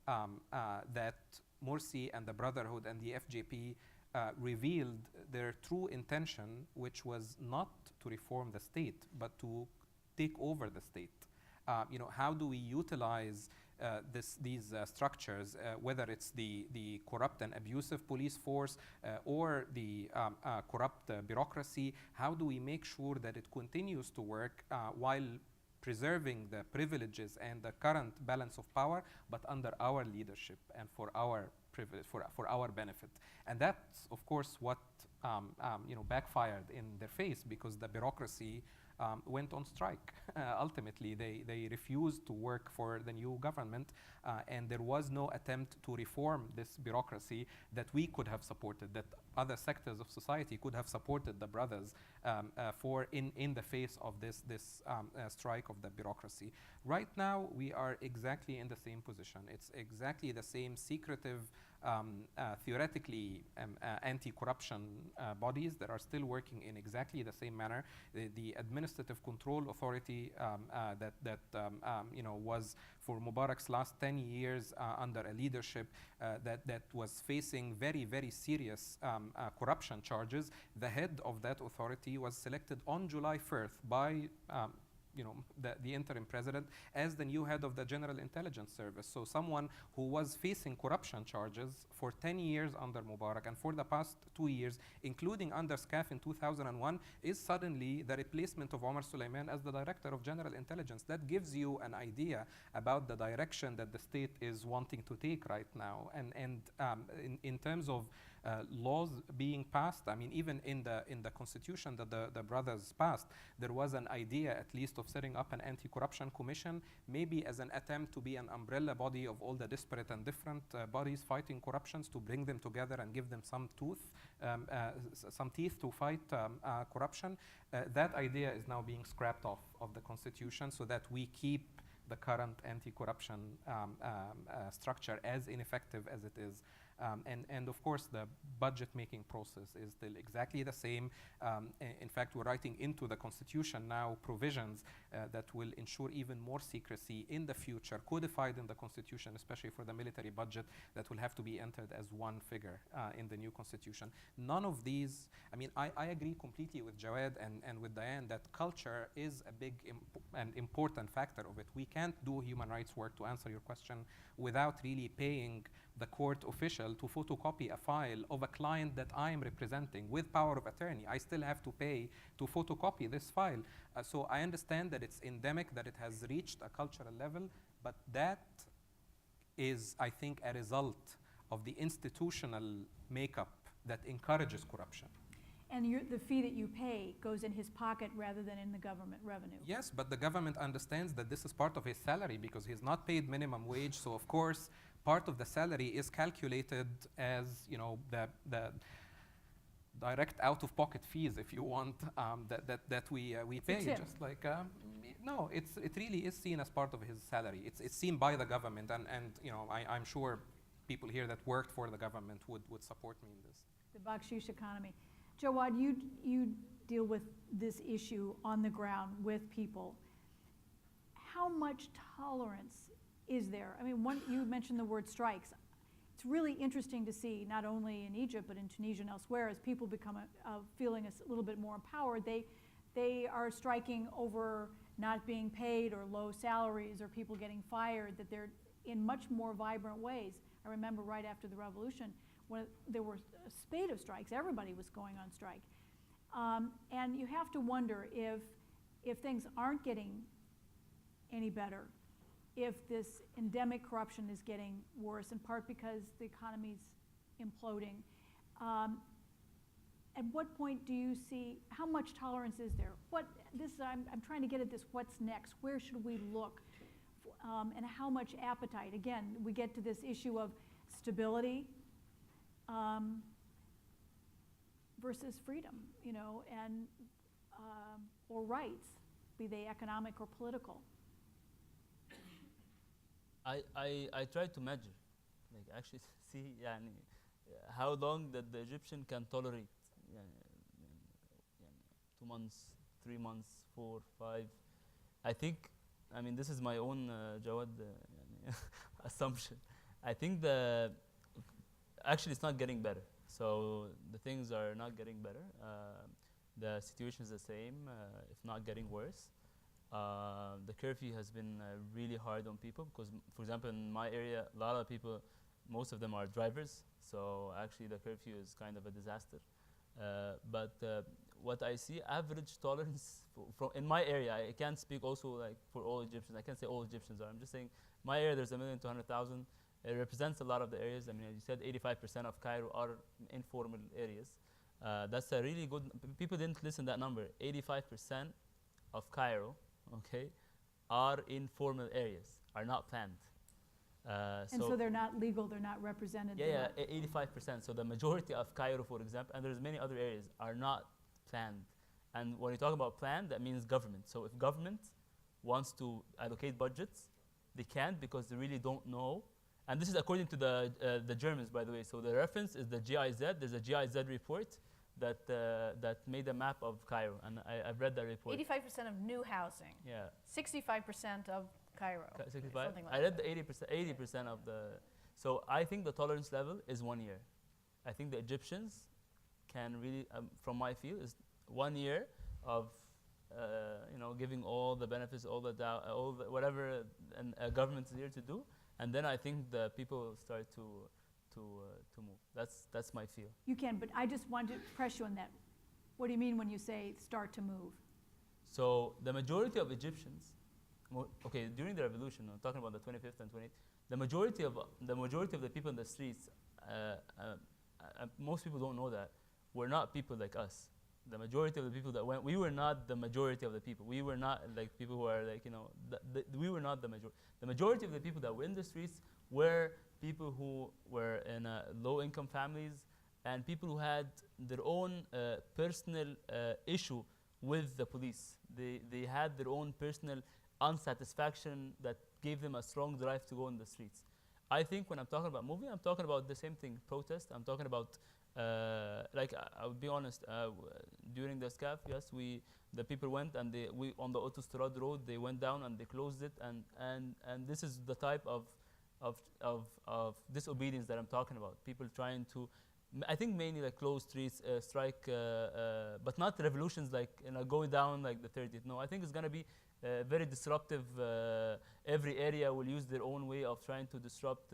that Morsi and the Brotherhood and the FJP revealed their true intention, which was not to reform the state, but to take over the state. How do we utilize these structures, whether it's the corrupt and abusive police force or the corrupt bureaucracy? How do we make sure that it continues to work while preserving the privileges and the current balance of power, but under our leadership and for our for our benefit? And that's, of course, what backfired in their face, because the bureaucracy went on strike. Ultimately, they refused to work for the new government, and there was no attempt to reform this bureaucracy that we could have supported, that other sectors of society could have supported the brothers in the face of this strike of the bureaucracy. Right now, we are exactly in the same position. It's exactly the same secretive, theoretically anti-corruption bodies that are still working in exactly the same manner. The Administrative Control Authority that was for Mubarak's last 10 years under a leadership that was facing very, very serious corruption charges. The head of that authority was selected on July 1st by the interim president as the new head of the General Intelligence Service. So someone who was facing corruption charges for 10 years under Mubarak and for the past 2 years, including under SCAF in 2001, is suddenly the replacement of Omar Suleiman as the Director of General Intelligence. That gives you an idea about the direction that the state is wanting to take right now. And in terms of laws being passed, I mean, even in the constitution that the brothers passed, there was an idea at least of setting up an anti-corruption commission, maybe as an attempt to be an umbrella body of all the disparate and different bodies fighting corruptions, to bring them together and give them some teeth to fight corruption. That idea is now being scrapped off of the constitution so that we keep the current anti-corruption structure as ineffective as it is. And of course, the budget-making process is still exactly the same. In fact, we're writing into the Constitution now provisions that will ensure even more secrecy in the future, codified in the Constitution, especially for the military budget, that will have to be entered as one figure in the new Constitution. None of these, I mean, I agree completely with Jawad and with Diane that culture is a big and important factor of it. We can't do human rights work, to answer your question, without really paying the court official to photocopy a file of a client that I am representing with power of attorney. I still have to pay to photocopy this file. So I understand that it's endemic, that it has reached a cultural level, but that is, I think, a result of the institutional makeup that encourages corruption.
And the fee that you pay goes in his pocket rather than in the government revenue.
Yes, but the government understands that this is part of his salary because he's not paid minimum wage. So of course, part of the salary is calculated as the direct out-of-pocket fees, if you want, that we pay. Just like no, it really is seen as part of his salary. It's seen by the government, and I'm sure people here that worked for the government would support me in this.
The bakshish economy. Jawad, you deal with this issue on the ground with people. How much tolerance is there? I mean, you mentioned the word strikes. It's really interesting to see, not only in Egypt, but in Tunisia and elsewhere, as people become feeling a little bit more empowered, they are striking over not being paid or low salaries or people getting fired, that they're in much more vibrant ways. I remember right after the revolution, when there were a spate of strikes, everybody was going on strike. And you have to wonder if things aren't getting any better, if this endemic corruption is getting worse, in part because the economy's imploding. At what point do you see, how much tolerance is there? I'm trying to get at this, what's next? Where should we look? And how much appetite? Again, we get to this issue of stability versus freedom, and or rights, be they economic or political.
I try to measure, like actually see how long that the Egyptian can tolerate. 2 months, 3 months, 4, 5. I think, this is my own Jawad assumption. I think actually it's not getting better. So the things are not getting better. The situation is the same, if not getting worse. The curfew has been really hard on people because, for example, in my area, a lot of people, most of them are drivers. So actually the curfew is kind of a disaster. But what I see, average tolerance in my area, I can't speak also like for all Egyptians. I can't say all Egyptians are. I'm just saying my area, there's 1,200,000. It represents a lot of the areas. As you said, 85% of Cairo are informal areas. That's a really good, people didn't listen to that number. 85% of Cairo, okay, are informal areas, are not planned.
And so they're not legal, they're not represented.
Yeah, 85%. So the majority of Cairo, for example, and there's many other areas, are not planned. And when you talk about planned, that means government. So if government wants to allocate budgets, they can't because they really don't know. And this is according to the Germans, by the way. So the reference is the GIZ. There's a GIZ report that made a map of Cairo, and I've read that report.
85% of new housing.
Yeah.
65% of Cairo.
65.
Something like
I read
that.
the 80% of the. So I think the tolerance level is 1 year. I think the Egyptians can really, from my feel, is 1 year of giving all the benefits, all the whatever a government is here to do, and then I think the people start to move. That's my feel.
You can, but I just wanted to press you on that. What do you mean when you say start to move?
So the majority of Egyptians, during the revolution, I'm talking about the 25th and 28th, the majority of the people in the streets, most people don't know that, were not people like us. The majority of the people that went, we were not the majority of the people. We were not like people who are like, we were not the majority. The majority of the people that were in the streets were people who were in low-income families and people who had their own personal issue with the police. They had their own personal unsatisfaction that gave them a strong drive to go in the streets. I think when I'm talking about moving, I'm talking about the same thing, protest. I'm talking about, I'll be honest, during the SCAF, yes, the people went and we on the Autostrad road, they went down and they closed it, and this is the type of disobedience that I'm talking about. People trying to, I think mainly like close streets, strike, but not revolutions like going down like the 30th. No, I think it's gonna be very disruptive. Every area will use their own way of trying to disrupt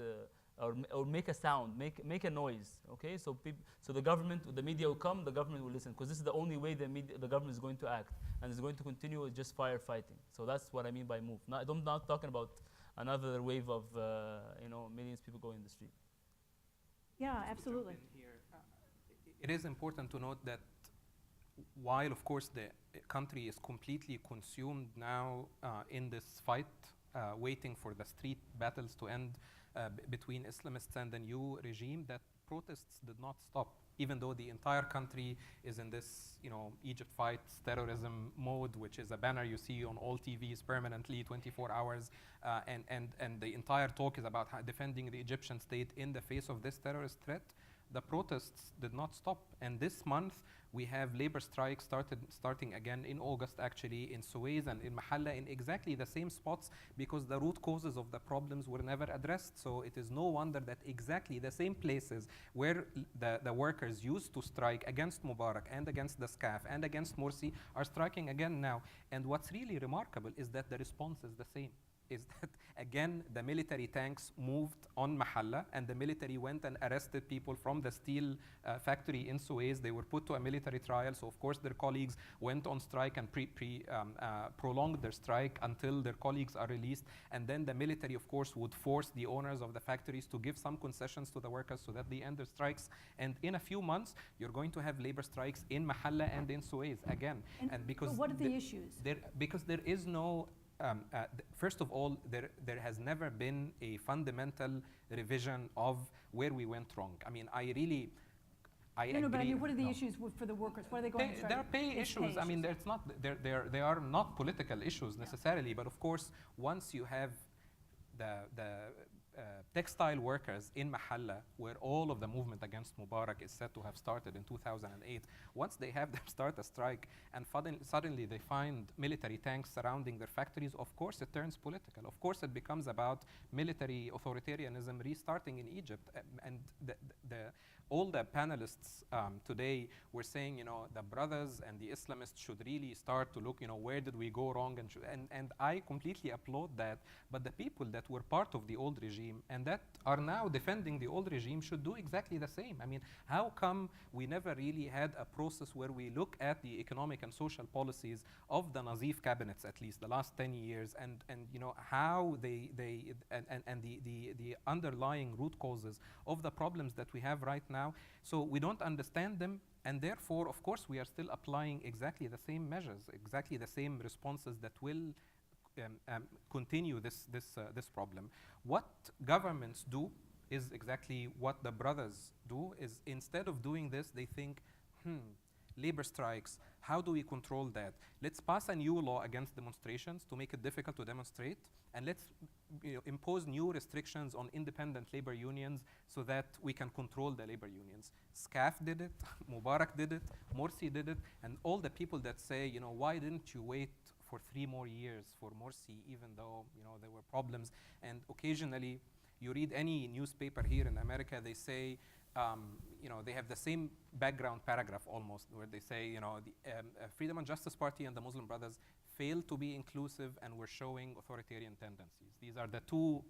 or make a sound, make a noise. Okay, so the government, the media will come, the government will listen, because this is the only way the government is going to act, and it's going to continue with just firefighting. So that's what I mean by move. I'm not talking about another wave of millions of people going in the street.
Yeah, absolutely.
It is important to note that while of course the country is completely consumed now in this fight, waiting for the street battles to end between Islamists and the new regime, that protests did not stop, even though the entire country is in this, Egypt fights terrorism mode, which is a banner you see on all TVs permanently, 24 hours, and the entire talk is about defending the Egyptian state in the face of this terrorist threat. The protests did not stop, and this month we have labor strikes starting again in August, actually, in Suez and in Mahalla, in exactly the same spots, because the root causes of the problems were never addressed. So it is no wonder that exactly the same places where the workers used to strike against Mubarak and against the SCAF and against Morsi are striking again now. And what's really remarkable is that the response is the same. Is that, again, the military tanks moved on Mahalla, and the military went and arrested people from the steel factory in Suez. They were put to a military trial, so of course their colleagues went on strike and prolonged their strike until their colleagues are released. And then the military, of course, would force the owners of the factories to give some concessions to the workers so that they end their strikes. And in a few months, you're going to have labor strikes in Mahalla and in Suez again.
And
because
what are the issues?
Because there is no first of all, there has never been a fundamental revision of where we went wrong. I mean, I agree.
But I mean, what are the issues for the workers? What are they going to try?
There are pay issues. I mean, they are not political issues necessarily, but of course, once you have the textile workers in Mahalla, where all of the movement against Mubarak is said to have started in 2008, once they have them start a strike and suddenly they find military tanks surrounding their factories, of course it turns political. Of course it becomes about military authoritarianism restarting in Egypt. And all the panelists today were saying, the brothers and the Islamists should really start to look, where did we go wrong? And I completely applaud that. But the people that were part of the old regime and that are now defending the old regime should do exactly the same. I mean, how come we never really had a process where we look at the economic and social policies of the Nazif cabinets, at least the last 10 years, and how the underlying root causes of the problems that we have right now? So we don't understand them, and therefore, of course, we are still applying exactly the same measures, exactly the same responses that will continue this problem. What governments do is exactly what the brothers do. Is instead of doing this, they think, labor strikes, how do we control that? Let's pass a new law against demonstrations to make it difficult to demonstrate, and let's impose new restrictions on independent labor unions so that we can control the labor unions. SCAF did it, Mubarak did it, Morsi did it, and all the people that say, why didn't you wait for 3 more years for Morsi, even though there were problems? And occasionally, you read any newspaper here in America, they say, they have the same background paragraph almost, where they say, the Freedom and Justice Party and the Muslim Brothers failed to be inclusive and were showing authoritarian tendencies. These are the two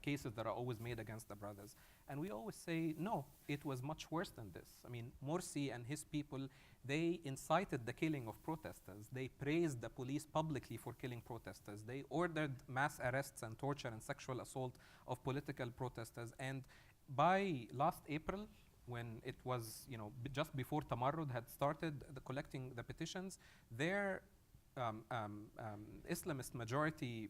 cases that are always made against the brothers. And we always say, no, it was much worse than this. I mean, Morsi and his people, they incited the killing of protesters. They praised the police publicly for killing protesters. They ordered mass arrests and torture and sexual assault of political protesters. And by last April, when it was, just before Tamarrud had started collecting the petitions, their Islamist majority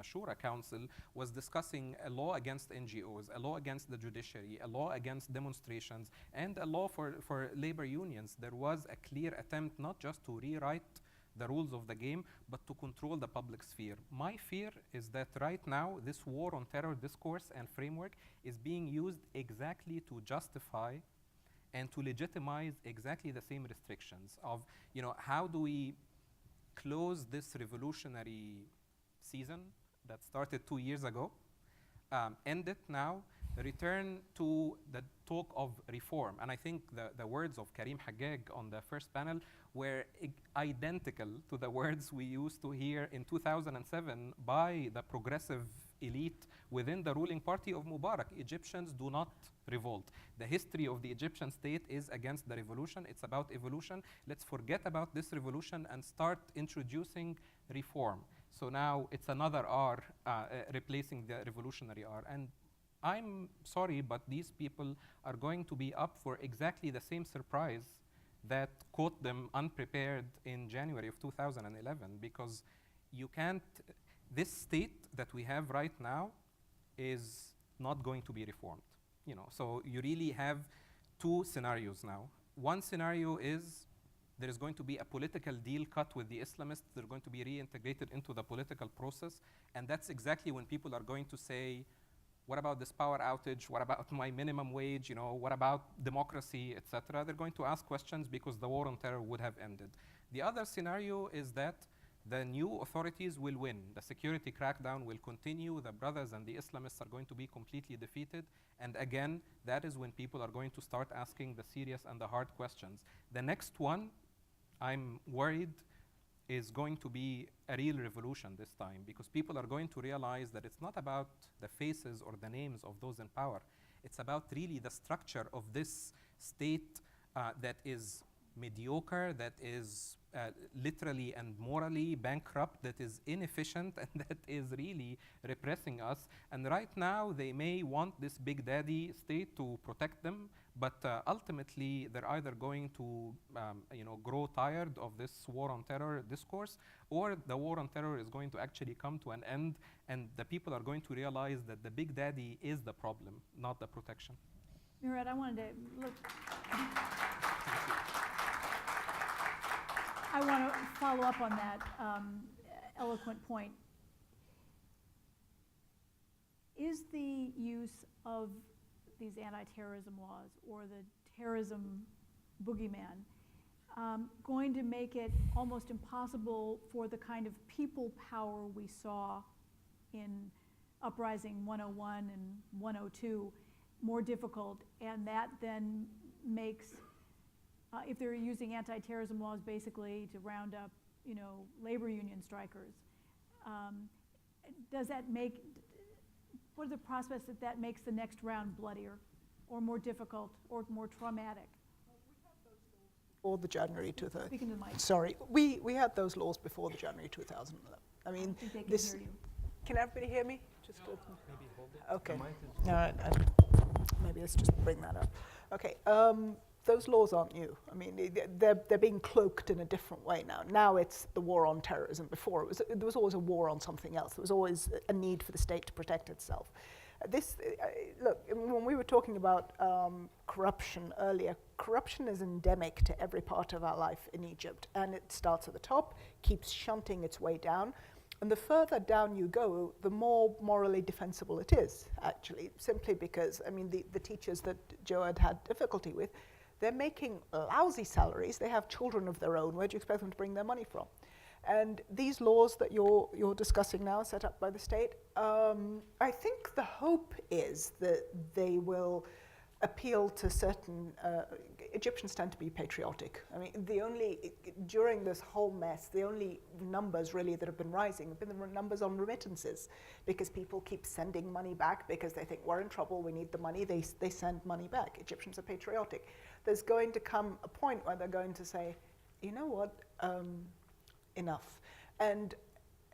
Shura Council was discussing a law against NGOs, a law against the judiciary, a law against demonstrations, and a law for labor unions. There was a clear attempt not just to rewrite the rules of the game, but to control the public sphere. My fear is that right now, this war on terror discourse and framework is being used exactly to justify and to legitimize exactly the same restrictions of, how do we close this revolutionary season that started 2 years ago, end it now, return to the talk of reform. And I think the words of Karim Haggag on the first panel were identical to the words we used to hear in 2007 by the progressive elite within the ruling party of Mubarak. Egyptians do not revolt. The history of the Egyptian state is against the revolution. It's about evolution. Let's forget about this revolution and start introducing reform. So now it's another R replacing the revolutionary R. And I'm sorry, but these people are going to be up for exactly the same surprise that caught them unprepared in January of 2011, because you can't, this state that we have right now is not going to be reformed. You know, so you really have two scenarios now. One scenario is there is going to be a political deal cut with the Islamists. They're going to be reintegrated into the political process. And that's exactly when people are going to say, what about this power outage? What about my minimum wage? You know, what about democracy, etc.? They're going to ask questions because the war on terror would have ended. The other scenario is that the new authorities will win. The security crackdown will continue. The brothers and the Islamists are going to be completely defeated. And again, that is when people are going to start asking the serious and the hard questions. The next one, I'm worried, is going to be a real revolution this time, because people are going to realize that it's not about the faces or the names of those in power. It's about really the structure of this state that is mediocre, that is literally and morally bankrupt, that is inefficient, and that is really repressing us. And right now, they may want this big daddy state to protect them, but ultimately, they're either going to grow tired of this war on terror discourse, or the war on terror is going to actually come to an end, and the people are going to realize that the big daddy is the problem, not the protection.
Mirette, I wanted to look. I want to follow up on that eloquent point. Is the use of these anti-terrorism laws or the terrorism boogeyman going to make it almost impossible for the kind of people power we saw in Uprising 101 and 102 more difficult, and that then makes if they're using anti-terrorism laws basically to round up, labor union strikers, does that make, what are the prospects that that makes the next round bloodier or more difficult or more traumatic?
Or the January 2000.
Speaking to the mic.
Sorry, we had those laws before the January 2011. I mean,
I think they can
this.
hear you.
Can everybody hear me? Just
Maybe hold it.
okay.
The mic
All right. Maybe let's just bring that up. Okay. Those laws aren't new. I mean, they're being cloaked in a different way now. Now it's the war on terrorism. Before there was always a war on something else. There was always a need for the state to protect itself. Look, when we were talking about corruption earlier, corruption is endemic to every part of our life in Egypt, and it starts at the top, keeps shunting its way down, and the further down you go, the more morally defensible it is, actually, simply because, I mean, the teachers that Jawad had difficulty with, they're making lousy salaries, they have children of their own, where do you expect them to bring their money from? And these laws that you're discussing now, set up by the state, I think the hope is that they will appeal to certain, Egyptians tend to be patriotic. I mean, during this whole mess, the only numbers really that have been rising have been the numbers on remittances, because people keep sending money back because they think we're in trouble, we need the money, they send money back. Egyptians are patriotic. There's going to come a point where they're going to say, you know what, enough. And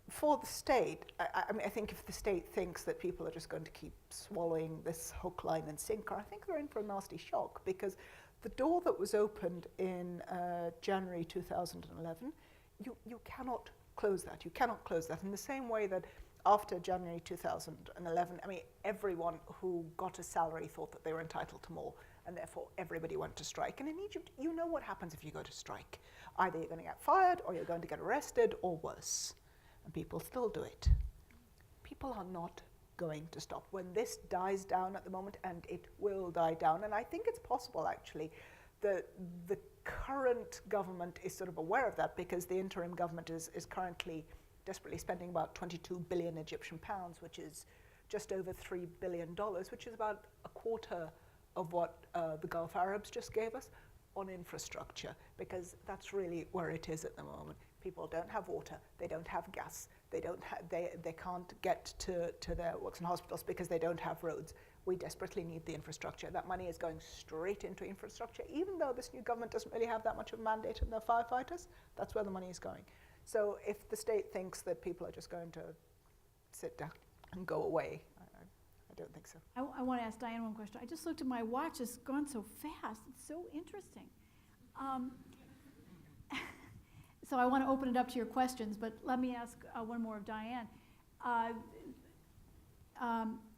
for the state, I think if the state thinks that people are just going to keep swallowing this hook, line, and sinker, I think they're in for a nasty shock, because the door that was opened in January 2011, you cannot close that. You cannot close that in the same way that after January 2011, I mean, everyone who got a salary thought that they were entitled to more, and therefore everybody went to strike. And in Egypt, you know what happens if you go to strike. Either you're going to get fired, or you're going to get arrested, or worse. And people still do it. People are not going to stop. When this dies down at the moment, and it will die down, and I think it's possible, actually, the current government is sort of aware of that, because the interim government is currently desperately spending about 22 billion Egyptian pounds, which is just over $3 billion, which is about a quarter of what the Gulf Arabs just gave us, on infrastructure, because that's really where it is at the moment. People don't have water, they don't have gas, they can't get to their works and hospitals because they don't have roads. We desperately need the infrastructure. That money is going straight into infrastructure, even though this new government doesn't really have that much of a mandate in their firefighters. That's where the money is going. So if the state thinks that people are just going to sit down and go away, I don't think so.
I want to ask Diane one question. I just looked at my watch. It's gone so fast. It's so interesting. So I want to open it up to your questions, but let me ask one more of Diane.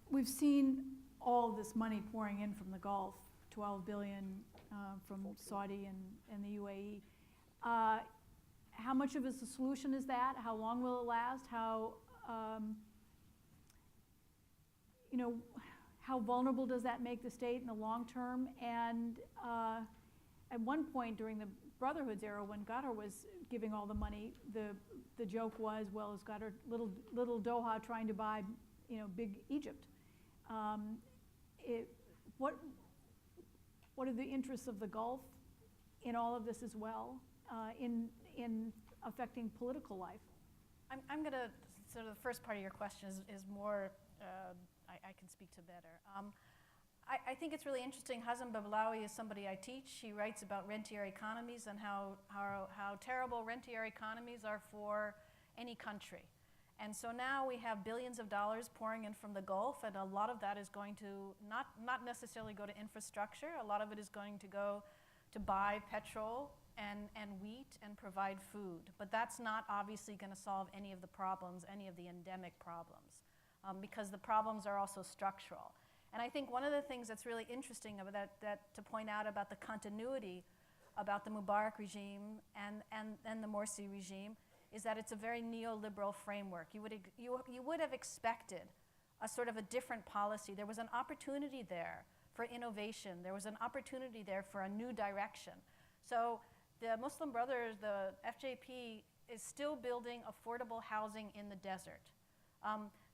We've seen all this money pouring in from the Gulf, 12 billion from Saudi and the UAE. How much of a solution is that? How long will it last? How vulnerable does that make the state in the long term? And at one point during the Brotherhood's era, when Qatar was giving all the money, the joke was, well, is Qatar little Doha trying to buy, big Egypt? What are the interests of the Gulf in all of this as well, in affecting political life?
I'm going to, sort of the first part of your question is more, I can speak to better. I think it's really interesting. Hossam is somebody I teach. She writes about rentier economies and how terrible rentier economies are for any country. And so now we have billions of dollars pouring in from the Gulf, and a lot of that is going to not necessarily go to infrastructure. A lot of it is going to go to buy petrol and wheat and provide food. But that's not obviously going to solve any of the problems, any of the endemic problems, because the problems are also structural. And I think one of the things that's really interesting about that to point out about the continuity about the Mubarak regime and the Morsi regime is that it's a very neoliberal framework. You would have expected a sort of a different policy. There was an opportunity there for innovation. There was an opportunity there for a new direction. So the Muslim Brothers, the FJP, is still building affordable housing in the desert.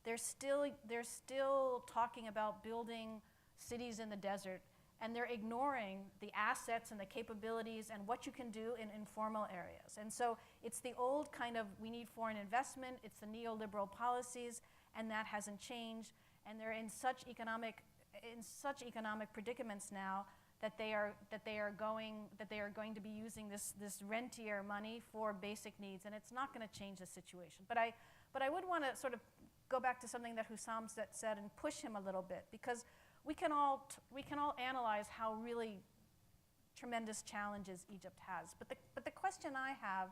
They're still talking about building cities in the desert, and they're ignoring the assets and the capabilities and what you can do in informal areas. And so it's the old kind of, we need foreign investment, it's the neoliberal policies, and that hasn't changed. And they're in such economic predicaments now that they are going to be using this rentier money for basic needs, and it's not going to change the situation. But I would want to sort of go back to something that Hossam said and push him a little bit, because we can all analyze how really tremendous challenges Egypt has. But the question I have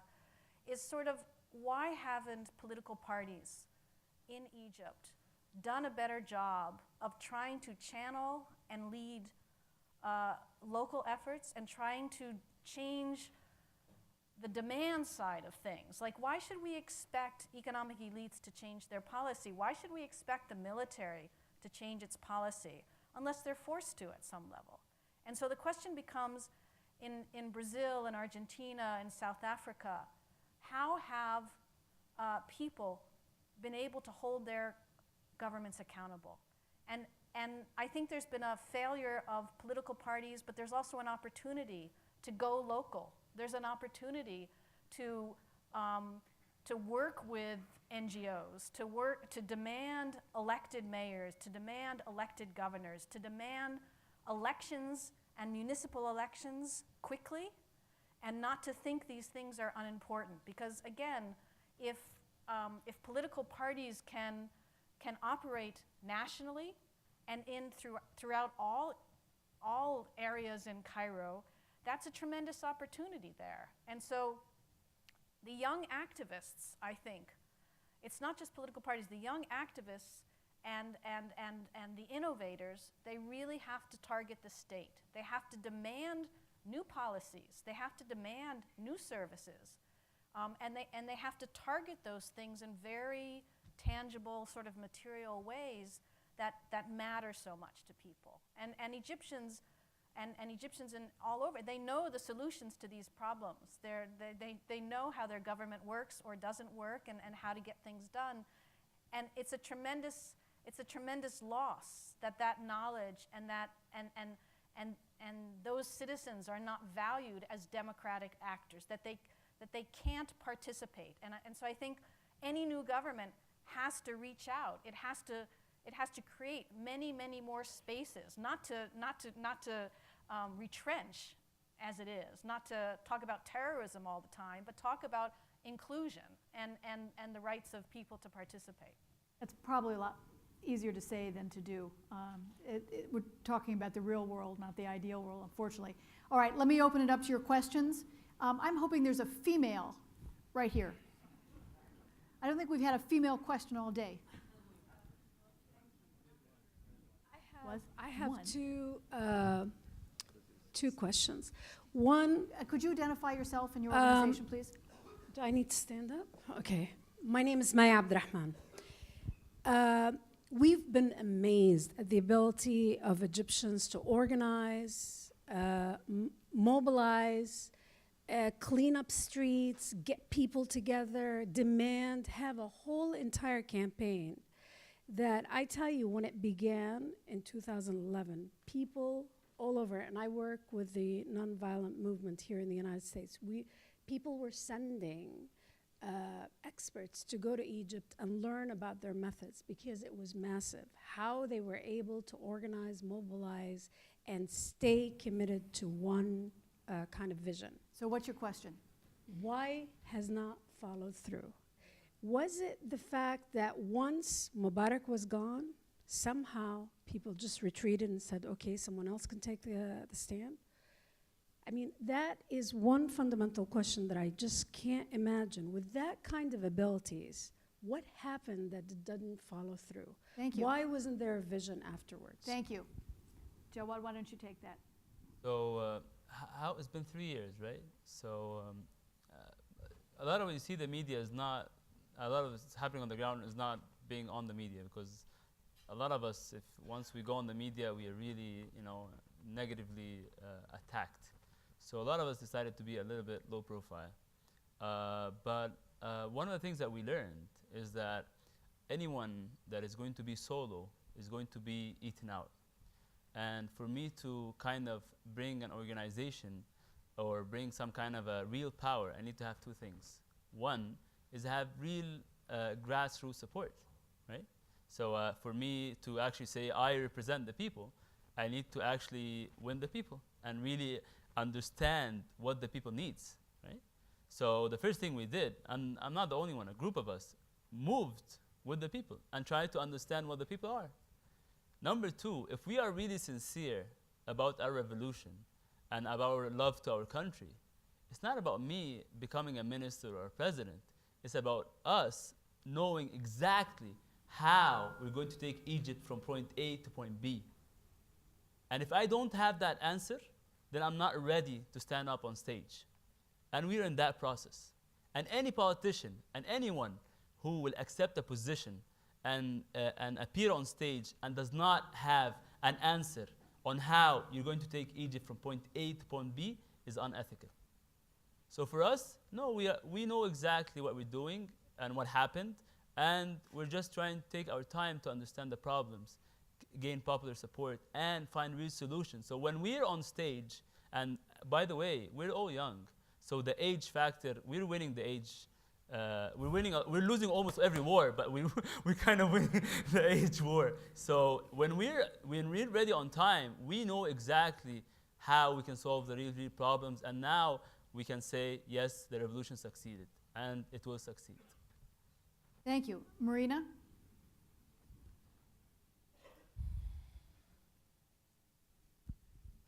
is sort of, why haven't political parties in Egypt done a better job of trying to channel and lead local efforts and trying to change the demand side of things? Like, why should we expect economic elites to change their policy? Why should we expect the military to change its policy unless they're forced to at some level? And so the question becomes, in Brazil and Argentina and South Africa, how have people been able to hold their governments accountable? And I think there's been a failure of political parties, but there's also an opportunity to go local. There's an opportunity to work with NGOs, to demand elected mayors, to demand elected governors, to demand elections and municipal elections quickly, and not to think these things are unimportant. Because again, if political parties can operate nationally and throughout all areas in Cairo, that's a tremendous opportunity there. And so the young activists, I think, it's not just political parties, the young activists and the innovators, they really have to target the state. They have to demand new policies. They have to demand new services. And they have to target those things in very tangible, sort of material ways that matter so much to people. And Egyptians and all over, they know the solutions to these problems. They know how their government works or doesn't work, and how to get things done. And it's a tremendous loss that knowledge and those citizens are not valued as democratic actors, that they can't participate. And so I think any new government has to reach out. It has to create many more spaces, not to retrench as it is, not to talk about terrorism all the time, but talk about inclusion and the rights of people to participate.
That's probably a lot easier to say than to do. We're talking about the real world, not the ideal world, unfortunately. All right, let me open it up to your questions. I'm hoping there's a female right here. I don't think we've had a female question all day.
I have
one.
two questions. One,
Could you identify yourself and your organization, please?
do I need to stand up? Okay. My name is Maya Abdurrahman. We've been amazed at the ability of Egyptians to organize, mobilize, clean up streets, get people together, demand, have a whole entire campaign that I tell you, when it began in 2011, people all over, and I work with the nonviolent movement here in the United States, people were sending experts to go to Egypt and learn about their methods because it was massive, how they were able to organize, mobilize, and stay committed to one kind of vision.
So what's your question?
Why has not followed through? Was it the fact that once Mubarak was gone, somehow people just retreated and said, okay, someone else can take the stand? I mean, that is one fundamental question that I just can't imagine. With that kind of abilities, what happened that it didn't follow through?
Thank you.
Why wasn't there a vision afterwards?
Thank you. Jawad, why don't you take that?
So it's been 3 years, right? So a lot of what you see the media is not, a lot of what's happening on the ground is not being on the media, because a lot of us, if once we go on the media, we are really, negatively attacked. So a lot of us decided to be a little bit low profile. But one of the things that we learned is that anyone that is going to be solo is going to be eaten out. And for me to kind of bring an organization or bring some kind of a real power, I need to have two things. One is to have real grassroots support, right? So for me to actually say I represent the people, I need to actually win the people and really understand what the people needs, right? So the first thing we did, and I'm not the only one, a group of us moved with the people and tried to understand what the people are. Number two, if we are really sincere about our revolution and about our love to our country, it's not about me becoming a minister or a president. It's about us knowing exactly how we're going to take Egypt from point A to point B. And if I don't have that answer, then I'm not ready to stand up on stage. And we're in that process. And any politician and anyone who will accept a position and appear on stage and does not have an answer on how you're going to take Egypt from point A to point B is unethical. So for us, no, we know exactly what we're doing and what happened, and we're just trying to take our time to understand the problems, gain popular support, and find real solutions. So when we're on stage, and by the way, we're all young, so the age factor, we're winning the age. We're losing almost every war, but we kind of win the age war. So when we're ready on time, we know exactly how we can solve the real problems, and now we can say, yes, the revolution succeeded, and it will succeed.
Thank you. Marina?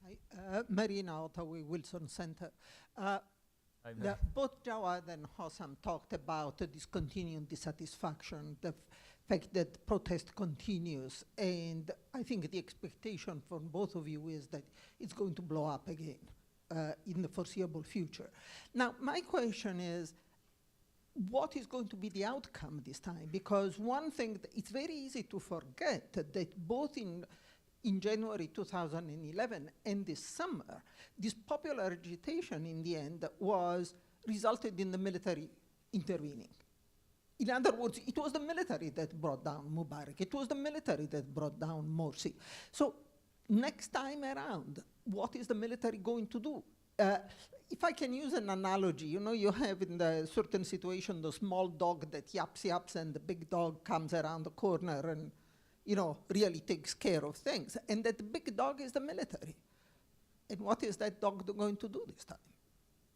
Hi, Marina Ottawi-Wilson Center. Both Jawad and Hossam talked about this continuing dissatisfaction, the fact that protest continues, and I think the expectation from both of you is that it's going to blow up again in the foreseeable future. Now, my question is, what is going to be the outcome this time? Because one thing, it's very easy to forget that both in January 2011 and this summer, this popular agitation in the end resulted in the military intervening. In other words, it was the military that brought down Mubarak. It was the military that brought down Morsi. So next time around, what is the military going to do? If I can use an analogy, you have in the certain situation the small dog that yaps, and the big dog comes around the corner and really takes care of things. And that big dog is the military. And what is that dog going to do this time?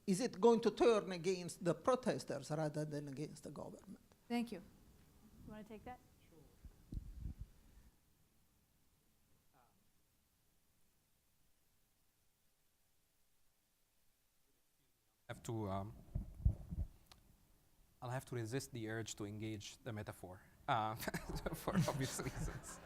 Is it going to turn against the protesters rather than against the government?
Thank you. You want to take that?
I'll have to resist the urge to engage the metaphor for obvious reasons.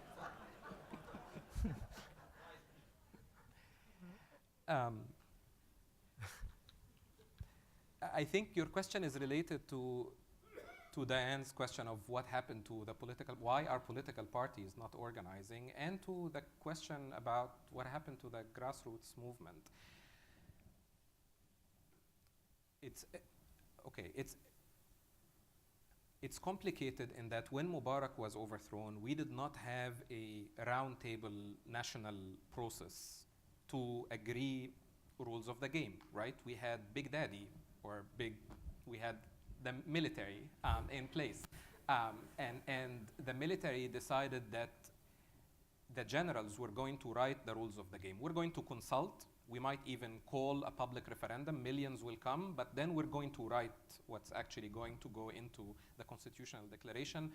I think your question is related to Diane's question of what happened to the why are political parties not organizing, and to the question about what happened to the grassroots movement. It's complicated in that when Mubarak was overthrown, we did not have a roundtable national process to agree rules of the game, right? We had Big Daddy, we had the military in place. And the military decided that the generals were going to write the rules of the game. We're going to consult. We might even call a public referendum. Millions will come, but then we're going to write what's actually going to go into the constitutional declaration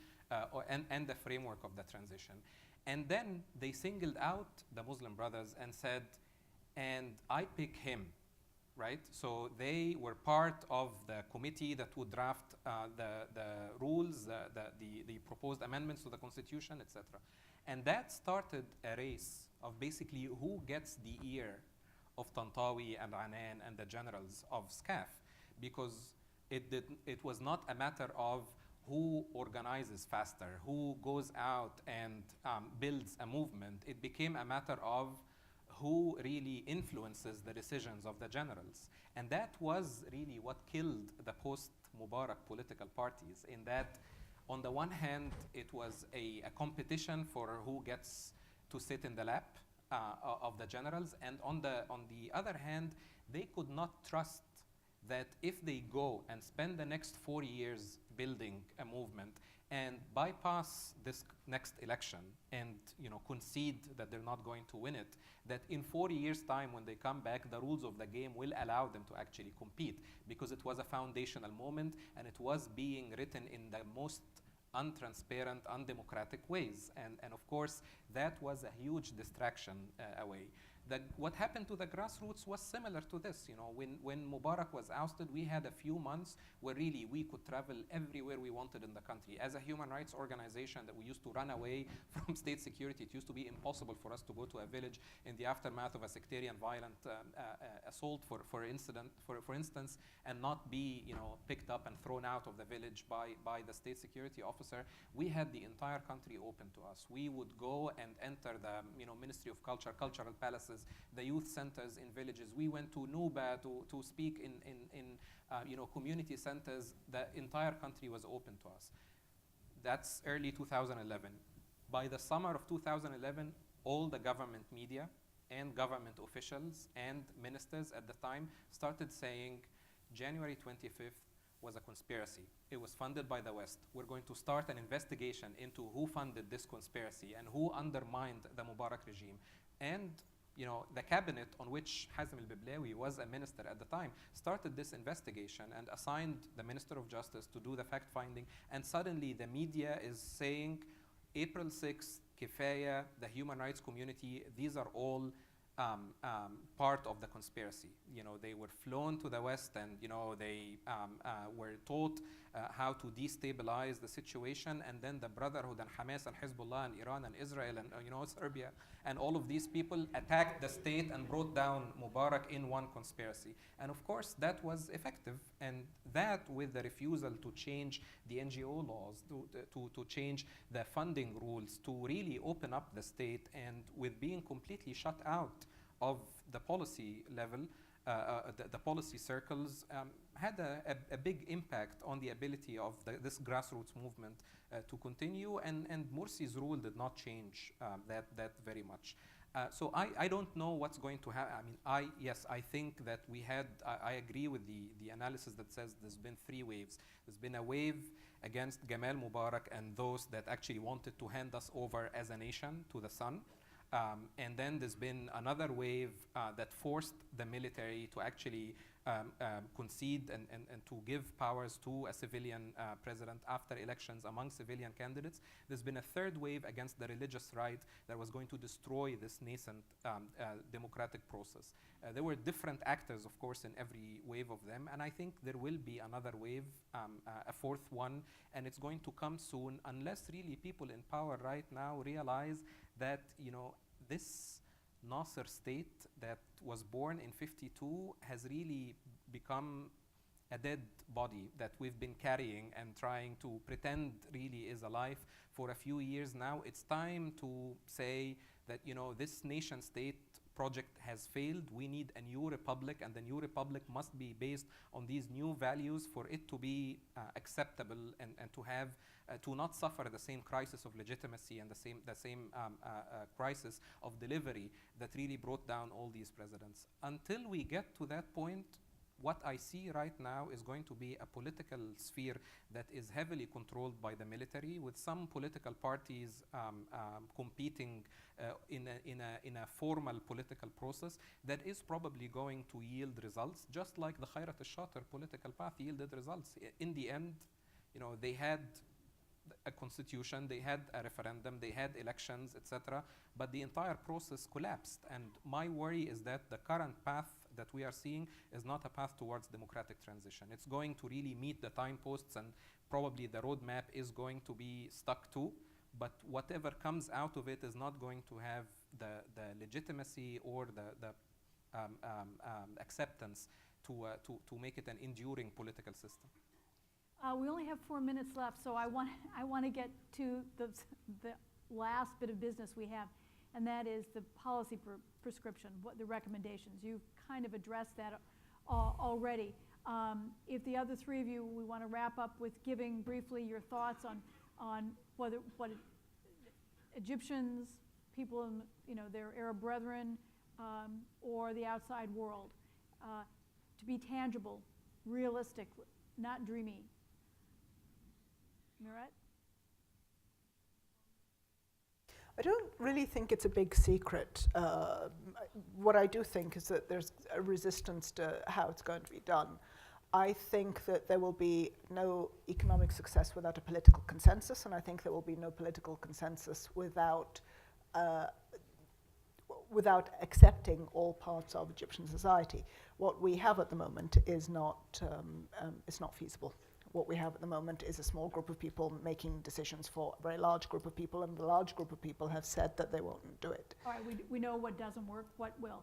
and the framework of the transition. And then they singled out the Muslim Brothers and said, and I pick him, right? So they were part of the committee that would draft the rules, the proposed amendments to the constitution, etc. And that started a race of basically who gets the ear of Tantawi and Anan and the generals of SCAF, because it was not a matter of who organizes faster, who goes out and builds a movement. It became a matter of who really influences the decisions of the generals. And that was really what killed the post-Mubarak political parties, in that on the one hand, it was a competition for who gets to sit in the lap of the generals, and on the other hand, they could not trust that if they go and spend the next 4 years building a movement and bypass this next election and concede that they're not going to win it, that in 4 years' time when they come back, the rules of the game will allow them to actually compete, because it was a foundational moment and it was being written in the most untransparent, undemocratic ways. And of course, that was a huge distraction away. What happened to the grassroots was similar to this. When Mubarak was ousted, we had a few months where really we could travel everywhere we wanted in the country. As a human rights organization that we used to run away from state security, it used to be impossible for us to go to a village in the aftermath of a sectarian violent assault, for instance, and not be picked up and thrown out of the village by the state security officer. We had the entire country open to us. We would go and enter the Ministry of Culture, cultural palaces, the youth centers in villages. We went to Nuba to speak in community centers. The entire country was open to us. That's early 2011. By the summer of 2011, all the government media and government officials and ministers at the time started saying January 25th was a conspiracy. It was funded by the West. We're going to start an investigation into who funded this conspiracy and who undermined the Mubarak regime. And the cabinet, on which Hossam al-Biblawi was a minister at the time, started this investigation and assigned the Minister of Justice to do the fact-finding. And suddenly the media is saying, April 6th, Kifaya, the human rights community, these are all part of the conspiracy. They were flown to the West, and they were taught how to destabilize the situation, and then the Brotherhood and Hamas and Hezbollah and Iran and Israel and Serbia and all of these people attacked the state and brought down Mubarak in one conspiracy. And of course that was effective, and that with the refusal to change the NGO laws, to change the funding rules, to really open up the state, and with being completely shut out of the policy level, the policy circles, had a big impact on the ability of this grassroots movement to continue, and Morsi's rule did not change that very much. So I don't know what's going to happen. I think that I agree with the analysis that says there's been 3 waves. There's been a wave against Gamal Mubarak and those that actually wanted to hand us over as a nation to the sun. And then there's been another wave that forced the military to actually concede and to give powers to a civilian president after elections among civilian candidates. There's been a third wave against the religious right that was going to destroy this nascent democratic process. There were different actors, of course, in every wave of them, and I think there will be another wave, a fourth one, and it's going to come soon unless really people in power right now realize that, you know, this Nasser state that was born in '52 has really become a dead body that we've been carrying and trying to pretend really is alive for a few years now. It's time to say that, you know, this nation state project has failed. We need a new republic, and the new republic must be based on these new values for it to be acceptable and to have to not suffer the same crisis of legitimacy and the same crisis of delivery that really brought down all these presidents. Until we get to that point, what I see right now is going to be a political sphere that is heavily controlled by the military, with some political parties competing in a formal political process that is probably going to yield results, just like the Khairat al-Shatir political path yielded results. In the end, you know, they had a constitution, they had a referendum, they had elections, etc., but the entire process collapsed. And my worry is that the current path that we are seeing is not a path towards democratic transition. It's going to really meet the timeposts, and probably the roadmap is going to be stuck to, but whatever comes out of it is not going to have the legitimacy or the acceptance to make it an enduring political system.
We only have 4 minutes left, so I want to get to the last bit of business we have, and that is the policy prescription, what the recommendations. You've kind of addressed that already. If the other three of you, we want to wrap up with giving briefly your thoughts on what Egyptians, people in, you know, their Arab brethren, or the outside world, to be tangible, realistic, not dreamy. Mirette?
I don't really think it's a big secret. What I do think is that there's a resistance to how it's going to be done. I think that there will be no economic success without a political consensus, and I think there will be no political consensus without accepting all parts of Egyptian society. What we have at the moment is not feasible. What we have at the moment is a small group of people making decisions for a very large group of people, and the large group of people have said that they won't do it.
All right, we know what doesn't work. What will?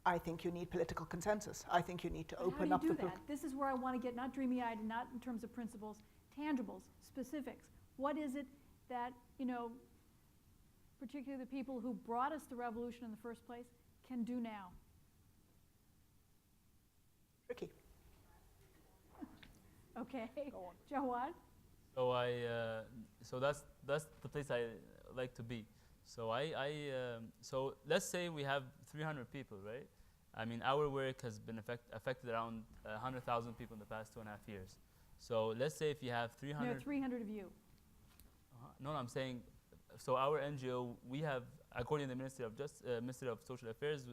I think you need political consensus. I think you need to
But
open
how
up
do you
the
do that? This is where I want to get, not dreamy-eyed, not in terms of principles, tangibles, specifics. What is it that, you know, particularly the people who brought us the revolution in the first place, can do now?
tricky.
Okay.
Go on.
Jawad?
So that's the place I like to be. So so let's say we have 300 people, right? I mean, our work has been affected around 100,000 people in the past 2.5 years. So let's say if you have 300.
No, 300 of you.
No, I'm saying, so our NGO, we have, according to the Ministry of Social Affairs,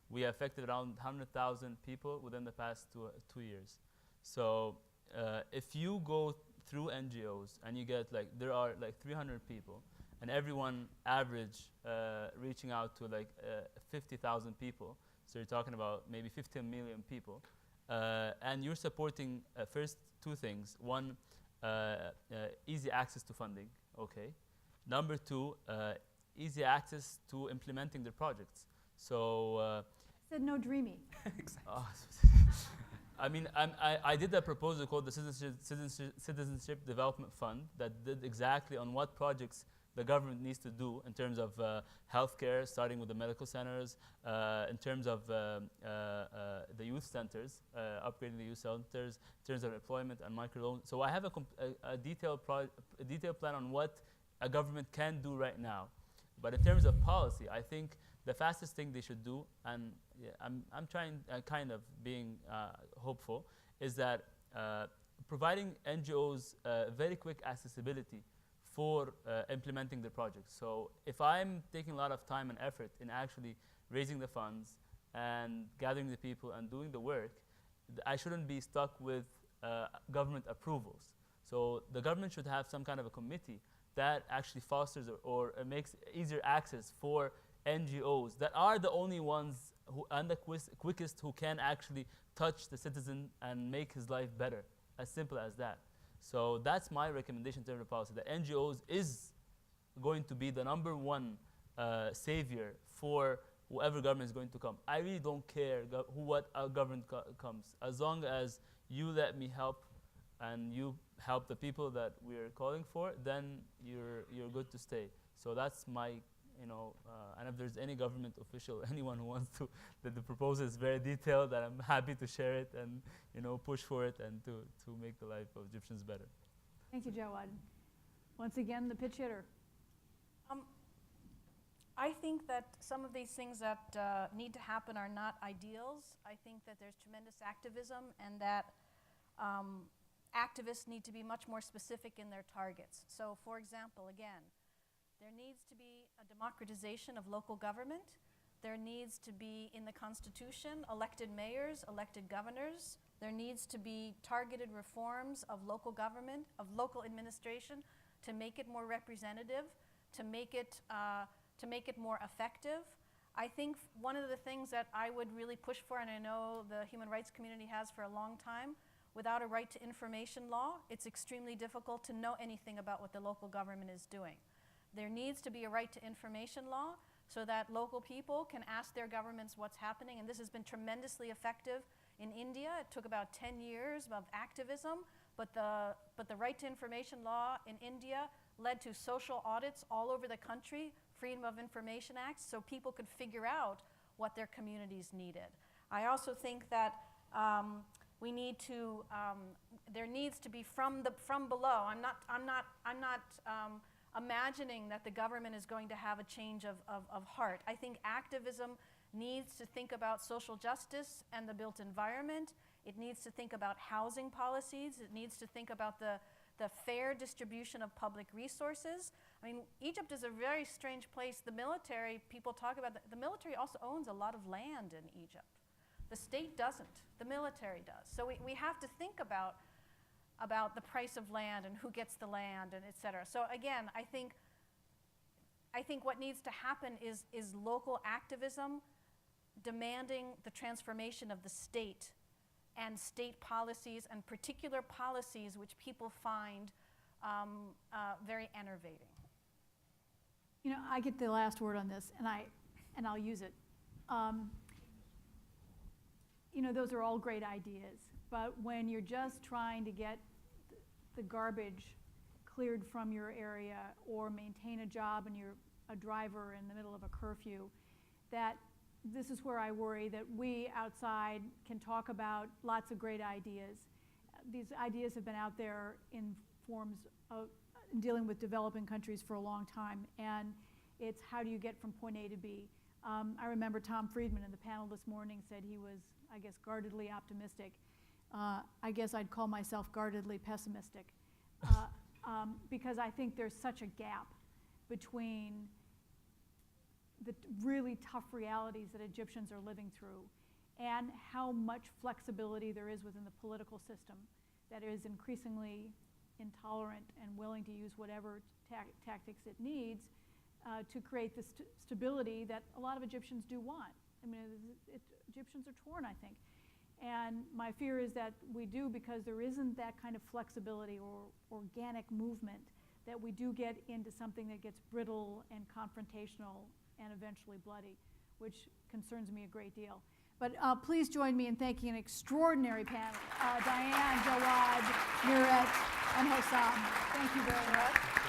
we affected around 100,000 people within the past 2 years. So if you go through NGOs and you get there are 300 people, and everyone average reaching out to 50,000 people, so you're talking about maybe 15 million people, and you're supporting first two things. One, easy access to funding, okay. Number two, easy access to implementing their projects. So
Said no dreamy.
Exactly.
I mean, I did a proposal called the Citizenship Development Fund that did exactly on what projects the government needs to do in terms of healthcare, starting with the medical centers, in terms of the youth centers, upgrading the youth centers, in terms of employment and microloans. So I have a detailed plan on what a government can do right now. But in terms of policy, I think the fastest thing they should do, and I'm trying kind of being hopeful, is that providing NGOs very quick accessibility for implementing the project. So if I'm taking a lot of time and effort in actually raising the funds and gathering the people and doing the work, I shouldn't be stuck with government approvals. So the government should have some kind of a committee that actually fosters or makes easier access for NGOs that are the only ones who and the quickest who can actually touch the citizen and make his life better. As simple as that. So that's my recommendation in terms of policy. The NGOs is going to be the #1 savior for whoever government is going to come. I really don't care what government comes, as long as you let me help and you help the people that we're calling for, then you're good to stay. So that's my, and if there's any government official, anyone who wants to, that the proposal is very detailed, that I'm happy to share it and push for it and to make the life of Egyptians better.
Thank you, Jawad. Once again, the pitch hitter.
I think that some of these things that need to happen are not ideals. I think that there's tremendous activism and that activists need to be much more specific in their targets. So, for example, again, there needs to be a democratization of local government. There needs to be, in the Constitution, elected mayors, elected governors. There needs to be targeted reforms of local government, of local administration, to make it more representative, to make it more effective. I think one of the things that I would really push for, and I know the human rights community has for a long time, without a right to information law, it's extremely difficult to know anything about what the local government is doing. There needs to be a right to information law so that local people can ask their governments what's happening, and this has been tremendously effective in India. It took about 10 years of activism, but the right to information law in India led to social audits all over the country, Freedom of Information Acts, so people could figure out what their communities needed. I also think that we need to, there needs to be from below. I'm not imagining that the government is going to have a change of heart. I think activism needs to think about social justice and the built environment. It needs to think about housing policies. It needs to think about the fair distribution of public resources. I mean, Egypt is a very strange place. The military, people talk about, the military also owns a lot of land in Egypt. The state doesn't, the military does. So we have to think about the price of land and who gets the land and et cetera. So again, I think what needs to happen is local activism demanding the transformation of the state and state policies and particular policies which people find very enervating.
I get the last word on this, and I'll use it. Those are all great ideas, but when you're just trying to get the garbage cleared from your area or maintain a job and you're a driver in the middle of a curfew, that this is where I worry that we outside can talk about lots of great ideas. These ideas have been out there in forms of dealing with developing countries for a long time, and it's how do you get from point A to B. I remember Tom Friedman in the panel this morning said he was, I guess, guardedly optimistic. I guess I'd call myself guardedly pessimistic because I think there's such a gap between the really tough realities that Egyptians are living through and how much flexibility there is within the political system that is increasingly intolerant and willing to use whatever tactics it needs to create the stability that a lot of Egyptians do want. I mean, Egyptians are torn, I think. And my fear is that we do, because there isn't that kind of flexibility or organic movement, that we do get into something that gets brittle and confrontational and eventually bloody, which concerns me a great deal. But please join me in thanking an extraordinary panel, Diane, Jawad, Mirette, and Hossam. Thank you very much.